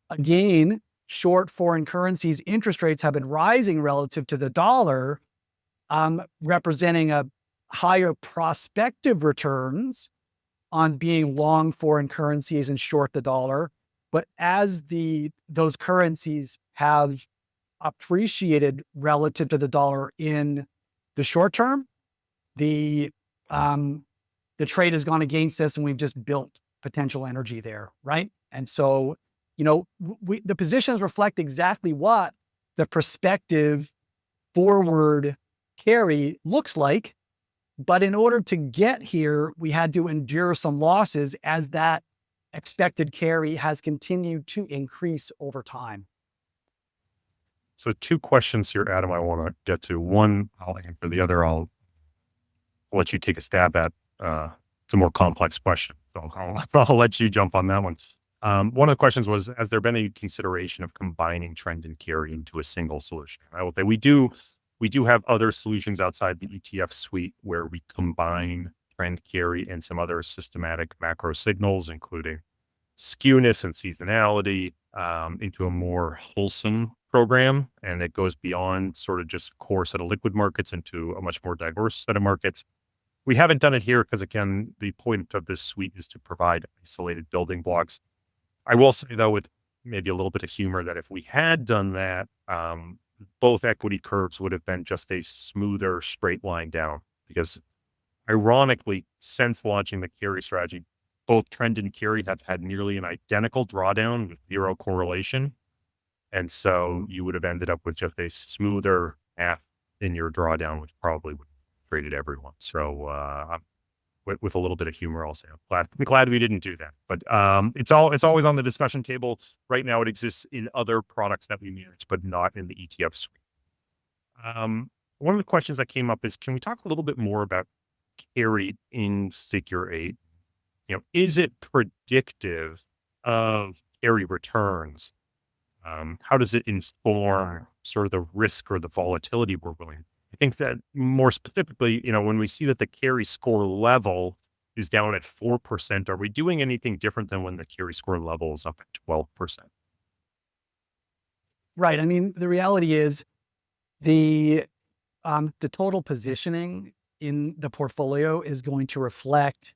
Again, short foreign currencies interest rates have been rising relative to the dollar, representing a higher prospective returns on being long foreign currencies and short the dollar. But as those currencies have appreciated relative to the dollar in the short term, the trade has gone against us and we've just built potential energy there, right? And so, the positions reflect exactly what the prospective forward carry looks like. But in order to get here, we had to endure some losses as that expected carry has continued to increase over time. So 2 questions here, Adam, I want to get to. One, I'll answer. The other, I'll let you take a stab at. It's a more complex question, so I'll let you jump on that one. One of the questions was, has there been a consideration of combining trend and carry into a single solution? I will say we do have other solutions outside the ETF suite where we combine trend, carry, and some other systematic macro signals, including skewness and seasonality, into a more wholesome program. And it goes beyond sort of just core set of liquid markets into a much more diverse set of markets. We haven't done it here because, again, the point of this suite is to provide isolated building blocks. I will say, though, with maybe a little bit of humor, that if we had done that, both equity curves would have been just a smoother straight line down, because ironically, since launching the carry strategy, both trend and carry have had nearly an identical drawdown with zero correlation. And so you would have ended up with just a smoother path in your drawdown, which probably would have traded everyone. So with a little bit of humor. I'll say I'm glad we didn't do that. But it's always on the discussion table right now. It exists in other products that we manage, but not in the ETF suite. One of the questions that came up is, can we talk a little bit more about carry in Figure 8? Is it predictive of carry returns? How does it inform sort of the risk or the volatility we're willing? I think that more specifically, when we see that the carry score level is down at 4%, are we doing anything different than when the carry score level is up at 12%? Right. I mean, the reality is the total positioning in the portfolio is going to reflect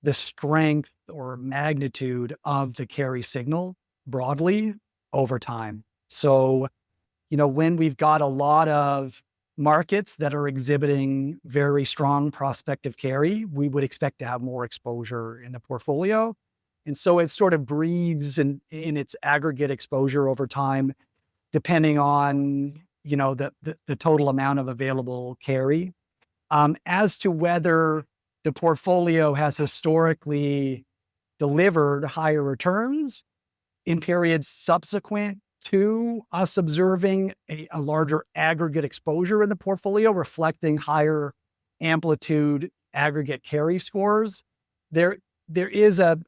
the strength or magnitude of the carry signal broadly over time. So, when we've got a lot of markets that are exhibiting very strong prospective carry, we would expect to have more exposure in the portfolio. And so it sort of breathes in its aggregate exposure over time, depending on, the total amount of available carry. As to whether the portfolio has historically delivered higher returns in periods subsequent to us observing a larger aggregate exposure in the portfolio, reflecting higher amplitude aggregate carry scores, there is a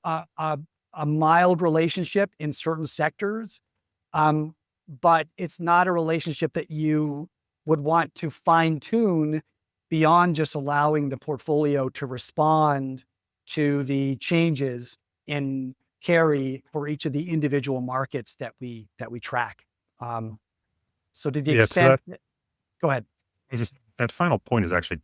mild relationship in certain sectors, but it's not a relationship that you would want to fine tune beyond just allowing the portfolio to respond to the changes in carry for each of the individual markets that we track. So to the Yeah, so extent, go ahead. that final point is actually,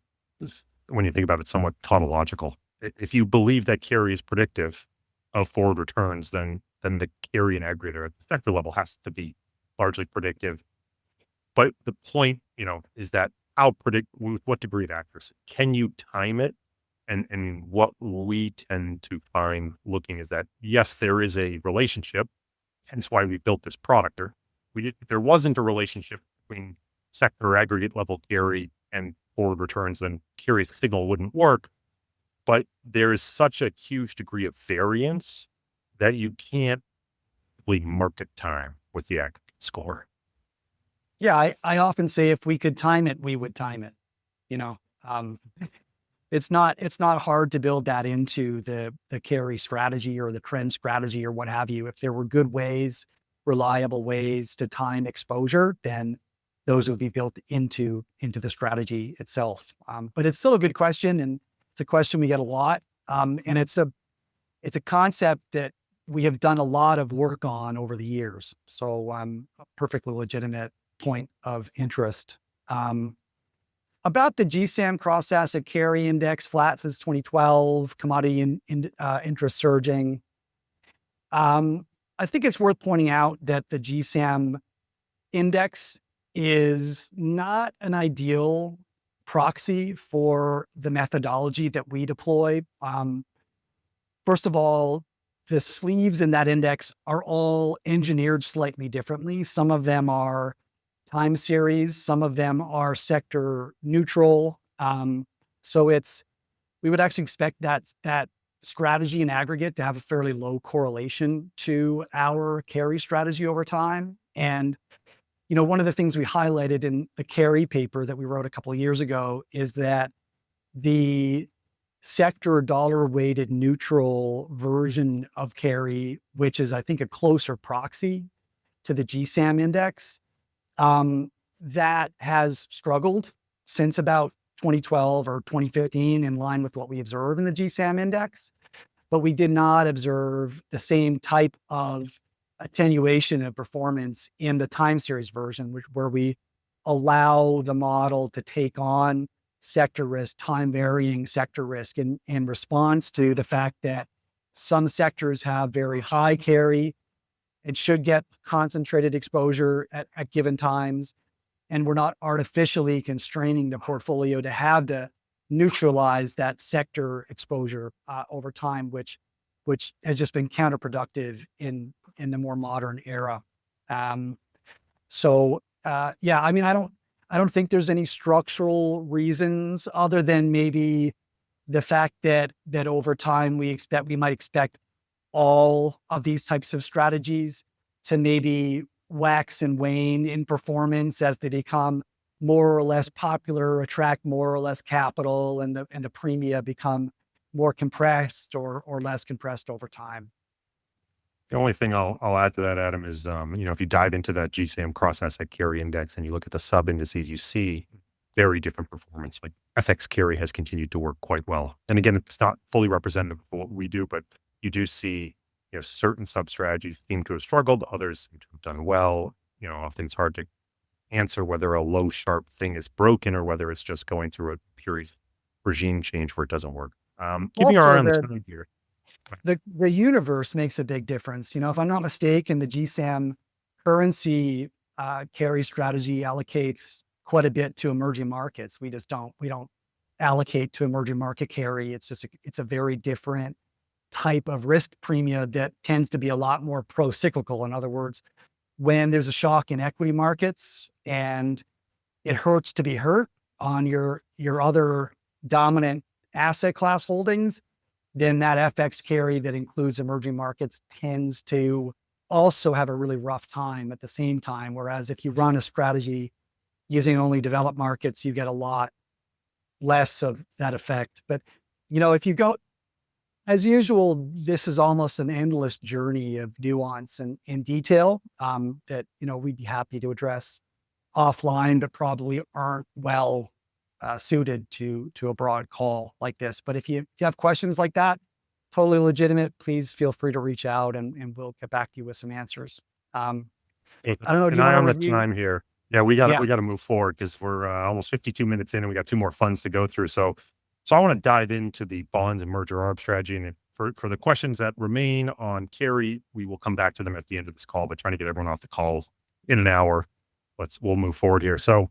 when you think about it, somewhat tautological. If you believe that carry is predictive of forward returns, then the carry in aggregate at the sector level has to be largely predictive. But the point, is that with what degree of accuracy can you time it? And what we tend to find looking is that, yes, there is a relationship, hence why we built this product. If there wasn't a relationship between sector aggregate level carry and forward returns, then carry signal wouldn't work. But there is such a huge degree of variance that you can't really market time with the aggregate score. Yeah, I often say if we could time it, we would time it. You know, um, it's not hard to build that into the carry strategy or the trend strategy or what have you. If there were good ways, reliable ways to time exposure, then those would be built into the strategy itself. But it's still a good question, and it's a question we get a lot. And it's a concept that we have done a lot of work on over the years. So a perfectly legitimate point of interest. About the GSAM cross asset carry index, flat since 2012, commodity interest surging. I think it's worth pointing out that the GSAM index is not an ideal proxy for the methodology that we deploy. First of all, the sleeves in that index are all engineered slightly differently. Some of them are time series, some of them are sector neutral. So we would actually expect that strategy in aggregate to have a fairly low correlation to our carry strategy over time. And one of the things we highlighted in the carry paper that we wrote a couple of years ago is that the sector dollar weighted neutral version of carry, which is I think a closer proxy to the GSAM index, that has struggled since about 2012 or 2015 in line with what we observe in the GSAM index. But we did not observe the same type of attenuation of performance in the time series version, where we allow the model to take on sector risk, time varying sector risk in response to the fact that some sectors have very high carry and should get concentrated exposure at given times. And we're not artificially constraining the portfolio to have to neutralize that sector exposure over time, which has just been counterproductive in the more modern era. Yeah, I mean, I don't think there's any structural reasons other than maybe the fact that over time we might expect all of these types of strategies to maybe wax and wane in performance as they become more or less popular, attract more or less capital, and the premia become more compressed or less compressed over time. The only thing I'll add to that, Adam, is if you dive into that GSAM cross asset carry index and you look at the sub indices, you see very different performance. Like FX carry has continued to work quite well. And again, it's not fully representative of what we do, but you do see certain sub strategies seem to have struggled, others seem to have done well. Often it's hard to answer whether a low sharp thing is broken or whether it's just going through a period regime change where it doesn't work. Keeping our eye Also, on the time here. the universe makes a big difference. If I'm not mistaken, the GSAM currency carry strategy allocates quite a bit to emerging markets. We don't allocate to emerging market carry. It's a very different type of risk premia that tends to be a lot more pro-cyclical. In other words, when there's a shock in equity markets and it hurts to be hurt on your other dominant asset class holdings, then that FX carry that includes emerging markets tends to also have a really rough time at the same time. Whereas if you run a strategy using only developed markets, you get a lot less of that effect. But, if you go, as usual, this is almost an endless journey of nuance and detail that, we'd be happy to address offline, but probably aren't well suited to a broad call like this. But if you have questions like that, totally legitimate, please feel free to reach out and we'll get back to you with some answers. I don't know. Do An you eye want to on the review? time here. Yeah, we Yeah. got to move forward because we're almost 52 minutes in and we got two more funds to go through. So I want to dive into the bonds and merger arb strategy. And for the questions that remain on carry, we will come back to them at the end of this call, but trying to get everyone off the calls in an hour. We'll move forward here. So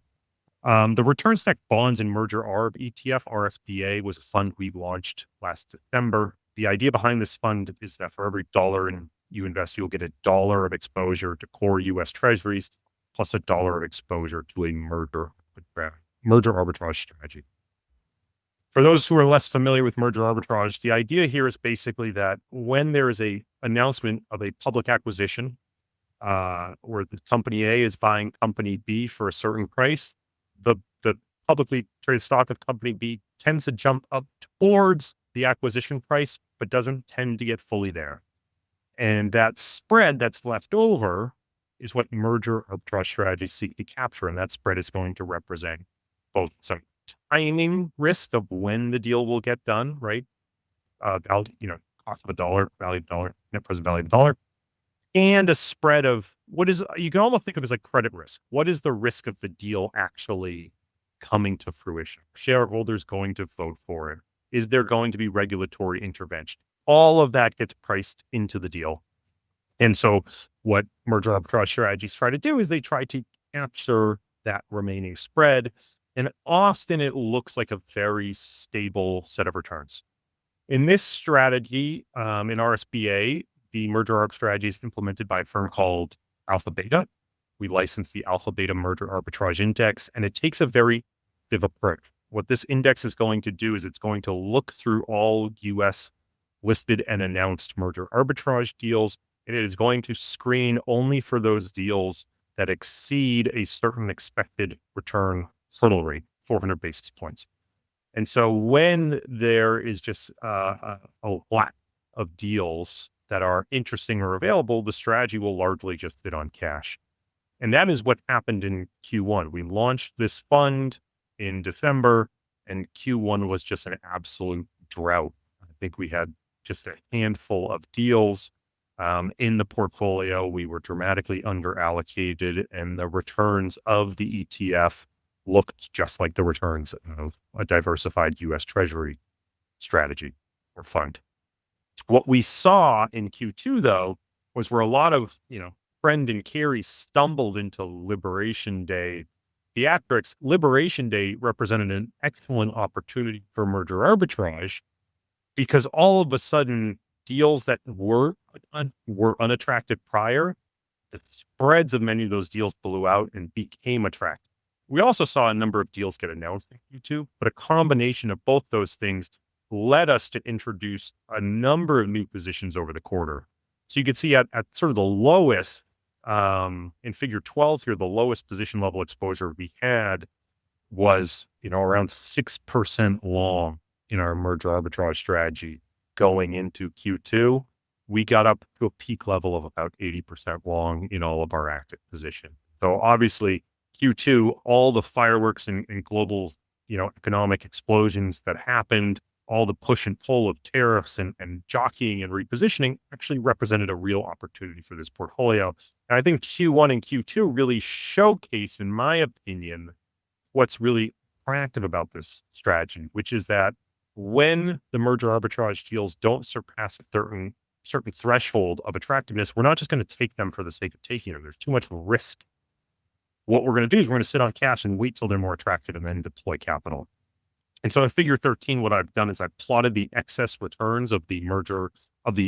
the return stack bonds and merger arb ETF RSBA was a fund we launched last December. The idea behind this fund is that for every dollar you invest, you'll get $1 of exposure to core U.S. Treasuries plus $1 of exposure to a merger arbitrage strategy. For those who are less familiar with merger arbitrage, the idea here is basically that when there is a announcement of a public acquisition, where the company A is buying company B for a certain price, the publicly traded stock of company B tends to jump up towards the acquisition price, but doesn't tend to get fully there. And that spread that's left over is what merger arbitrage strategies seek to capture. And that spread is going to represent both some timing risk of when the deal will get done, right? Cost of a dollar, value of dollar, net present value of dollar, and a spread of you can almost think of as a credit risk. What is the risk of the deal actually coming to fruition? Shareholders going to vote for it? Is there going to be regulatory intervention? All of that gets priced into the deal. And so what merger arbitrage strategies try to do is they try to capture that remaining spread. And often it looks like a very stable set of returns. In this strategy, in RSBA, the merger arb strategy is implemented by a firm called Alpha Beta. We license the Alpha Beta Merger Arbitrage Index, and it takes a very active approach. What this index is going to do is it's going to look through all U.S. listed and announced merger arbitrage deals, and it is going to screen only for those deals that exceed a certain expected return hurdle rate, 400 basis points. And so when there is just a lack of deals that are interesting or available, the strategy will largely just bid on cash. And that is what happened in Q1. We launched this fund in December, and Q1 was just an absolute drought. I think we had just a handful of deals in the portfolio. We were dramatically underallocated, and the returns of the ETF looked just like the returns of a diversified U.S. Treasury strategy or fund. What we saw in Q2, though, was where a lot of, friend and carry stumbled into Liberation Day theatrics. Liberation Day represented an excellent opportunity for merger arbitrage because all of a sudden deals that were unattractive prior, the spreads of many of those deals blew out and became attractive. We also saw a number of deals get announced in Q2, but a combination of both those things led us to introduce a number of new positions over the quarter. So you can see at sort of the lowest, in figure 12 here, the lowest position level exposure we had was, around 6% long in our merger arbitrage strategy going into Q2. We got up to a peak level of about 80% long in all of our active position. So obviously Q2, all the fireworks and global, economic explosions that happened, all the push and pull of tariffs and jockeying and repositioning actually represented a real opportunity for this portfolio. And I think Q1 and Q2 really showcase, in my opinion, what's really attractive about this strategy, which is that when the merger arbitrage deals don't surpass a certain threshold of attractiveness, we're not just going to take them for the sake of taking them. There's too much risk. What we're going to do is we're going to sit on cash and wait till they're more attractive and then deploy capital. And so in figure 13, what I've done is I've plotted the excess returns of the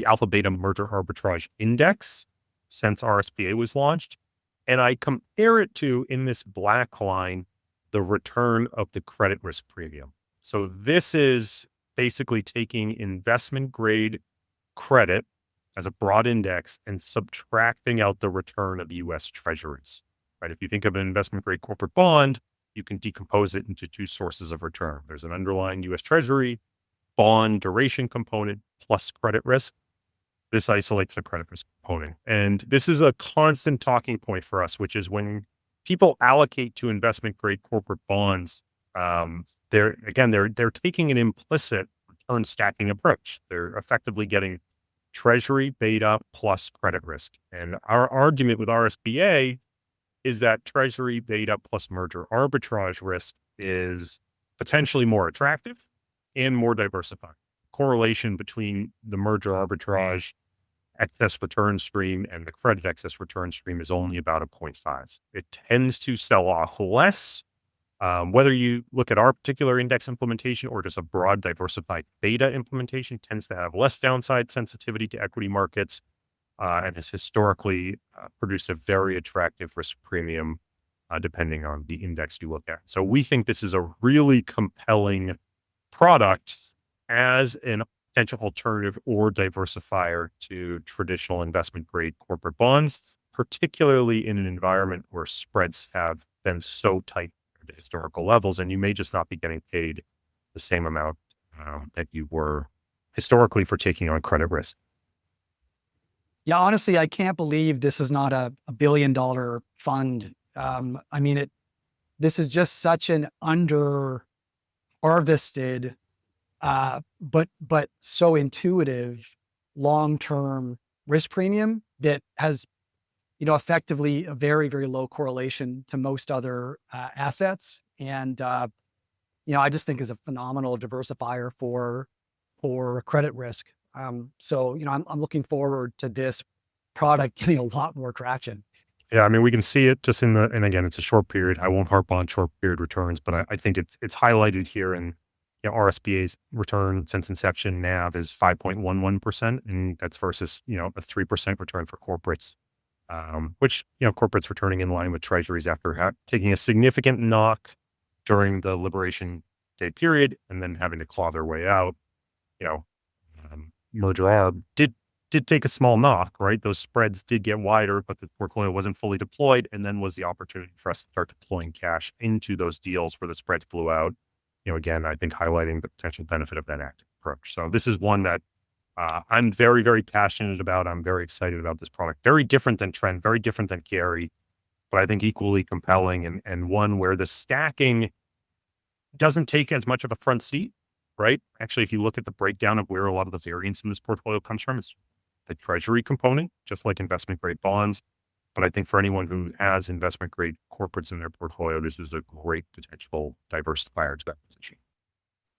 alpha beta merger arbitrage index since RSBA was launched. And I compare it to, in this black line, the return of the credit risk premium. So this is basically taking investment grade credit as a broad index and subtracting out the return of US Treasuries, right? If you think of an investment grade corporate bond, you can decompose it into two sources of return. There's an underlying US Treasury bond duration component plus credit risk. This isolates the credit risk component. And this is a constant talking point for us, which is when people allocate to investment grade corporate bonds, they're taking an implicit return stacking approach. They're effectively getting Treasury beta plus credit risk. And our argument with RSBA is that Treasury beta plus merger arbitrage risk is potentially more attractive and more diversified. Correlation between the merger arbitrage excess return stream and the credit excess return stream is only about a 0.5. It tends to sell off less. Whether you look at our particular index implementation or just a broad diversified beta implementation, tends to have less downside sensitivity to equity markets and has historically produced a very attractive risk premium depending on the index you look at. So we think this is a really compelling product as an potential alternative or diversifier to traditional investment grade corporate bonds, particularly in an environment where spreads have been so tight to historical levels, and you may just not be getting paid the same amount that you were historically for taking on credit risk. Yeah, honestly, I can't believe this is not a $1 billion fund. This is just such an under harvested, but so intuitive long-term risk premium that has, effectively a very, very low correlation to most other assets. And, I just think is a phenomenal diversifier for credit risk. So, I'm looking forward to this product getting a lot more traction. Yeah, I mean, we can see it just and again, it's a short period. I won't harp on short period returns, but I think it's highlighted here in RSBA's return since inception NAV is 5.11%, and that's versus a 3% return for corporates, which corporates returning in line with treasuries after taking a significant knock during the Liberation Day period and then having to claw their way out. Merger arb did take a small knock, right? Those spreads did get wider, but the portfolio wasn't fully deployed, and then was the opportunity for us to start deploying cash into those deals where the spreads blew out. Again, I think highlighting the potential benefit of that active approach. So this is one that I'm very, very passionate about. I'm very excited about this product. Very different than Trend, very different than Carry, but I think equally compelling and one where the stacking doesn't take as much of a front seat, right? Actually, if you look at the breakdown of where a lot of the variance in this portfolio comes from, it's the treasury component, just like investment grade bonds. But I think for anyone who has investment grade corporates in their portfolio, this is a great potential diversifier to that position.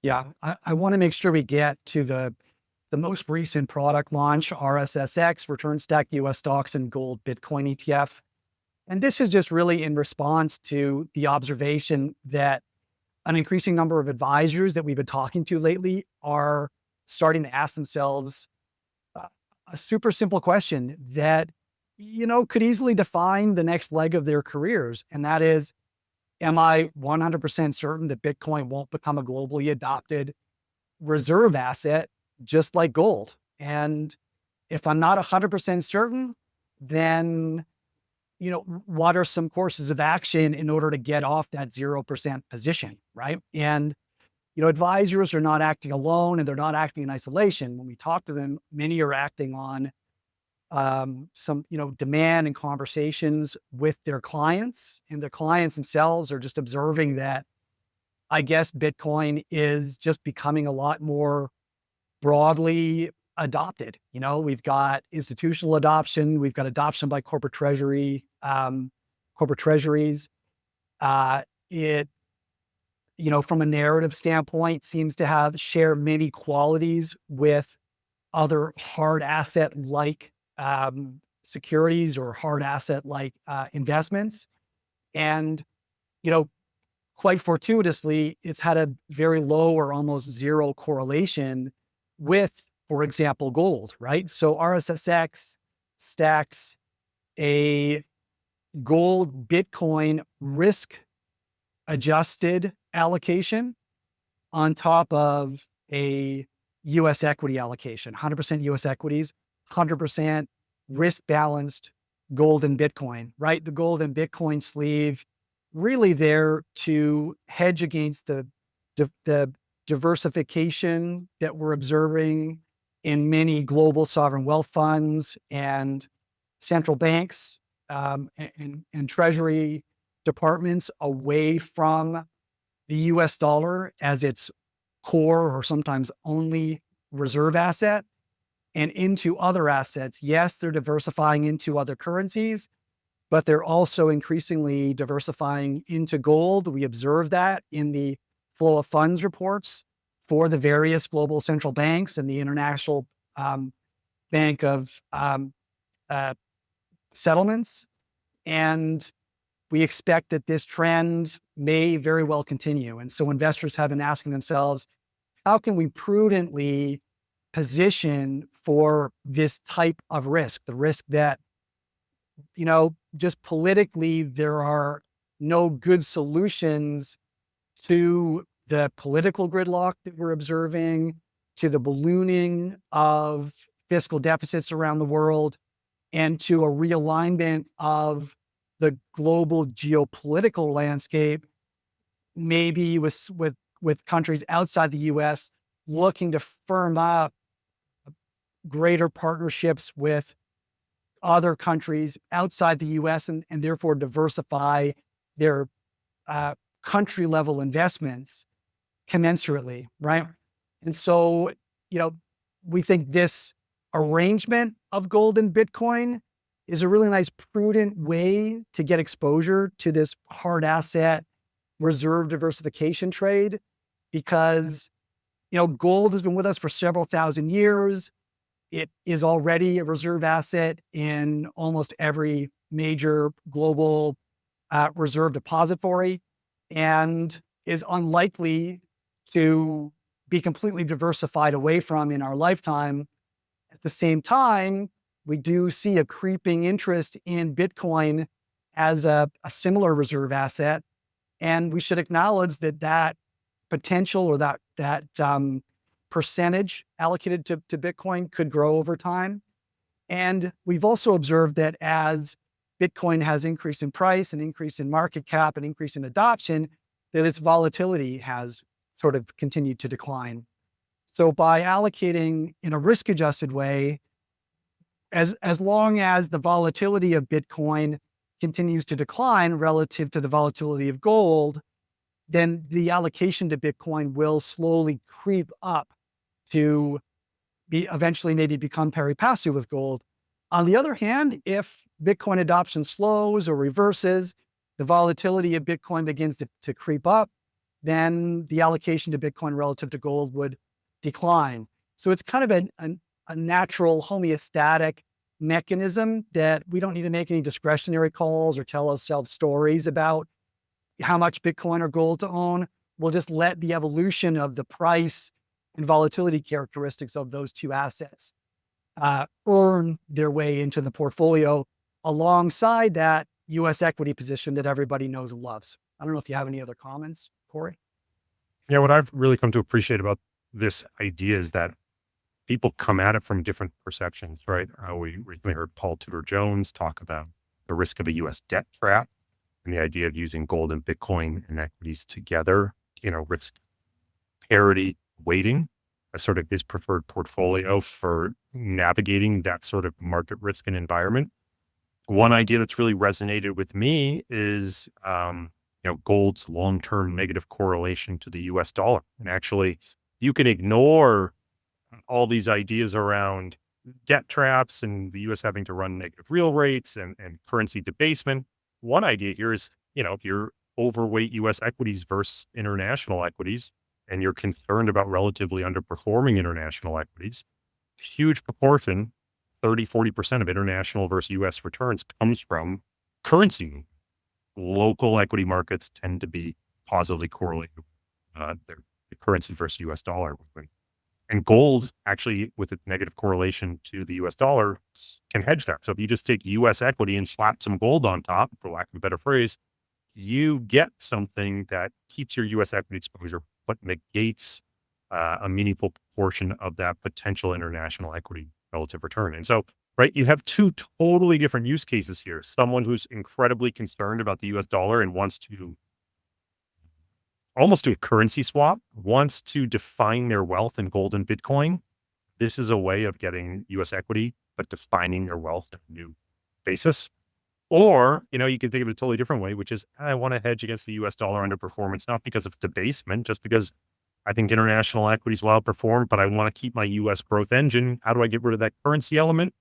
Yeah, I want to make sure we get to the most recent product launch, RSSX, Return Stacked US Stocks and Gold Bitcoin ETF. And this is just really in response to the observation that an increasing number of advisors that we've been talking to lately are starting to ask themselves a super simple question that, could easily define the next leg of their careers. And that is, am I 100% certain that Bitcoin won't become a globally adopted reserve asset, just like gold. And if I'm not 100% certain, then, what are some courses of action in order to get off that 0% position, right? And, advisors are not acting alone and they're not acting in isolation. When we talk to them, many are acting on some, demand and conversations with their clients, and the clients themselves are just observing that, I guess, Bitcoin is just becoming a lot more broadly adopted. We've got institutional adoption, we've got adoption by corporate treasuries. It, from a narrative standpoint, seems to share many qualities with other hard asset like securities or hard asset like investments. And, quite fortuitously, it's had a very low or almost zero correlation with, for example, gold, right? So RSSX stacks a gold Bitcoin risk adjusted allocation on top of a US equity allocation, 100% US equities, 100% risk balanced gold and Bitcoin, right? The gold and Bitcoin sleeve really there to hedge against the diversification that we're observing in many global sovereign wealth funds and central banks and treasury departments away from the US dollar as its core or sometimes only reserve asset and into other assets. Yes, they're diversifying into other currencies, but they're also increasingly diversifying into gold. We observe that in the flow of funds reports for the various global central banks and the International Bank of Settlements. And we expect that this trend may very well continue. And so investors have been asking themselves, how can we prudently position for this type of risk? The risk that, just politically, there are no good solutions to the political gridlock that we're observing, to the ballooning of fiscal deficits around the world, and to a realignment of the global geopolitical landscape, maybe with countries outside the US looking to firm up greater partnerships with other countries outside the US and therefore diversify their country level investments commensurately, right? And so, we think this arrangement of gold and Bitcoin is a really nice, prudent way to get exposure to this hard asset reserve diversification trade because, gold has been with us for several thousand years. It is already a reserve asset in almost every major global reserve depository and is unlikely to be completely diversified away from in our lifetime. At the same time, we do see a creeping interest in Bitcoin as a similar reserve asset. And we should acknowledge that potential or that percentage allocated to Bitcoin could grow over time. And we've also observed that as Bitcoin has increased in price and increase in market cap and increase in adoption, that its volatility has sort of continued to decline. So by allocating in a risk-adjusted way, as long as the volatility of Bitcoin continues to decline relative to the volatility of gold, then the allocation to Bitcoin will slowly creep up to be eventually maybe become pari passu with gold. On the other hand, if Bitcoin adoption slows or reverses, the volatility of Bitcoin begins to creep up, then the allocation to Bitcoin relative to gold would decline. So it's kind of a natural homeostatic mechanism that we don't need to make any discretionary calls or tell ourselves stories about how much Bitcoin or gold to own. We'll just let the evolution of the price and volatility characteristics of those two assets earn their way into the portfolio alongside that US equity position that everybody knows and loves. I don't know if you have any other comments, Corey? Yeah, what I've really come to appreciate about this idea is that people come at it from different perceptions, right? We recently heard Paul Tudor Jones talk about the risk of a US debt trap and the idea of using gold and Bitcoin and equities together, risk parity weighting as sort of his preferred portfolio for navigating that sort of market risk and environment. One idea that's really resonated with me is, gold's long-term negative correlation to the US dollar. And actually, you can ignore all these ideas around debt traps and the US having to run negative real rates and currency debasement. One idea here is, if you're overweight US equities versus international equities, and you're concerned about relatively underperforming international equities, huge proportion, 30-40% of international versus US returns comes from currency movement. Local equity markets tend to be positively correlated with the currency versus US dollar movement. And gold, actually, with its negative correlation to the US dollar, can hedge that. So if you just take US equity and slap some gold on top, for lack of a better phrase, you get something that keeps your US equity exposure, but negates a meaningful portion of that potential international equity relative return. And so, right, you have two totally different use cases here. Someone who's incredibly concerned about the US dollar and wants to almost do a currency swap, wants to define their wealth in gold and Bitcoin. This is a way of getting US equity, but defining their wealth on a new basis. Or, you can think of it a totally different way, which is I want to hedge against the US dollar underperformance, not because of debasement, just because I think international equities will outperform, but I want to keep my US growth engine. How do I get rid of that currency element?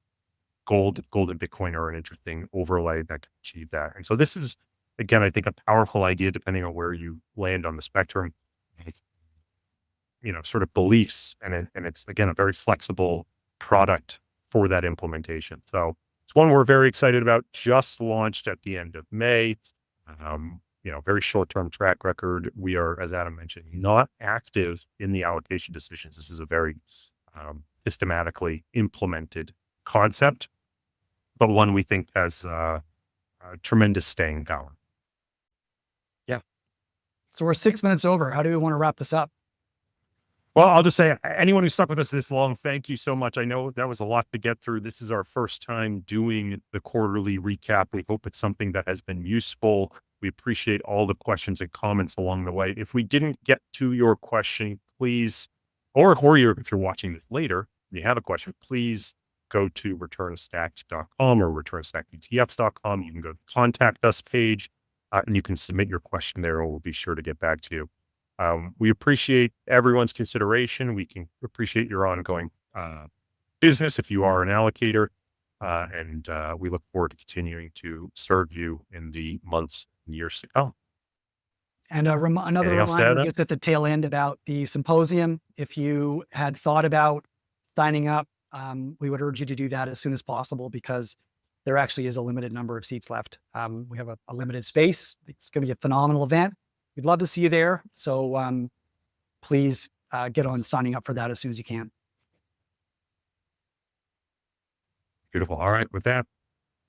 Gold and Bitcoin are an interesting overlay that can achieve that. And so this is, again, I think a powerful idea depending on where you land on the spectrum, sort of beliefs. And it's, again, a very flexible product for that implementation. So it's one we're very excited about, just launched at the end of May. Very short-term track record. We are, as Adam mentioned, not active in the allocation decisions. This is a very systematically implemented concept, but one we think has tremendous staying power. Yeah. So we're 6 minutes over. How do we want to wrap this up? Well, I'll just say, anyone who stuck with us this long, thank you so much. I know that was a lot to get through. This is our first time doing the quarterly recap. We hope it's something that has been useful. We appreciate all the questions and comments along the way. If we didn't get to your question, please, or if you're watching this later, and you have a question, please go to returnstacked.com or returnstackedetfs.com. You can go to the contact us page and you can submit your question there, and we'll be sure to get back to you. We appreciate everyone's consideration. We can appreciate your ongoing business if you are an allocator. And we look forward to continuing to serve you in the months and years to come. And another reminder just at the tail end about the symposium. If you had thought about signing up, we would urge you to do that as soon as possible, because there actually is a limited number of seats left. We have a limited space. It's going to be a phenomenal event. We'd love to see you there. So please get on signing up for that as soon as you can. Beautiful. All right. With that,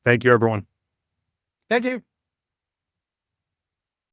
thank you, everyone. Thank you.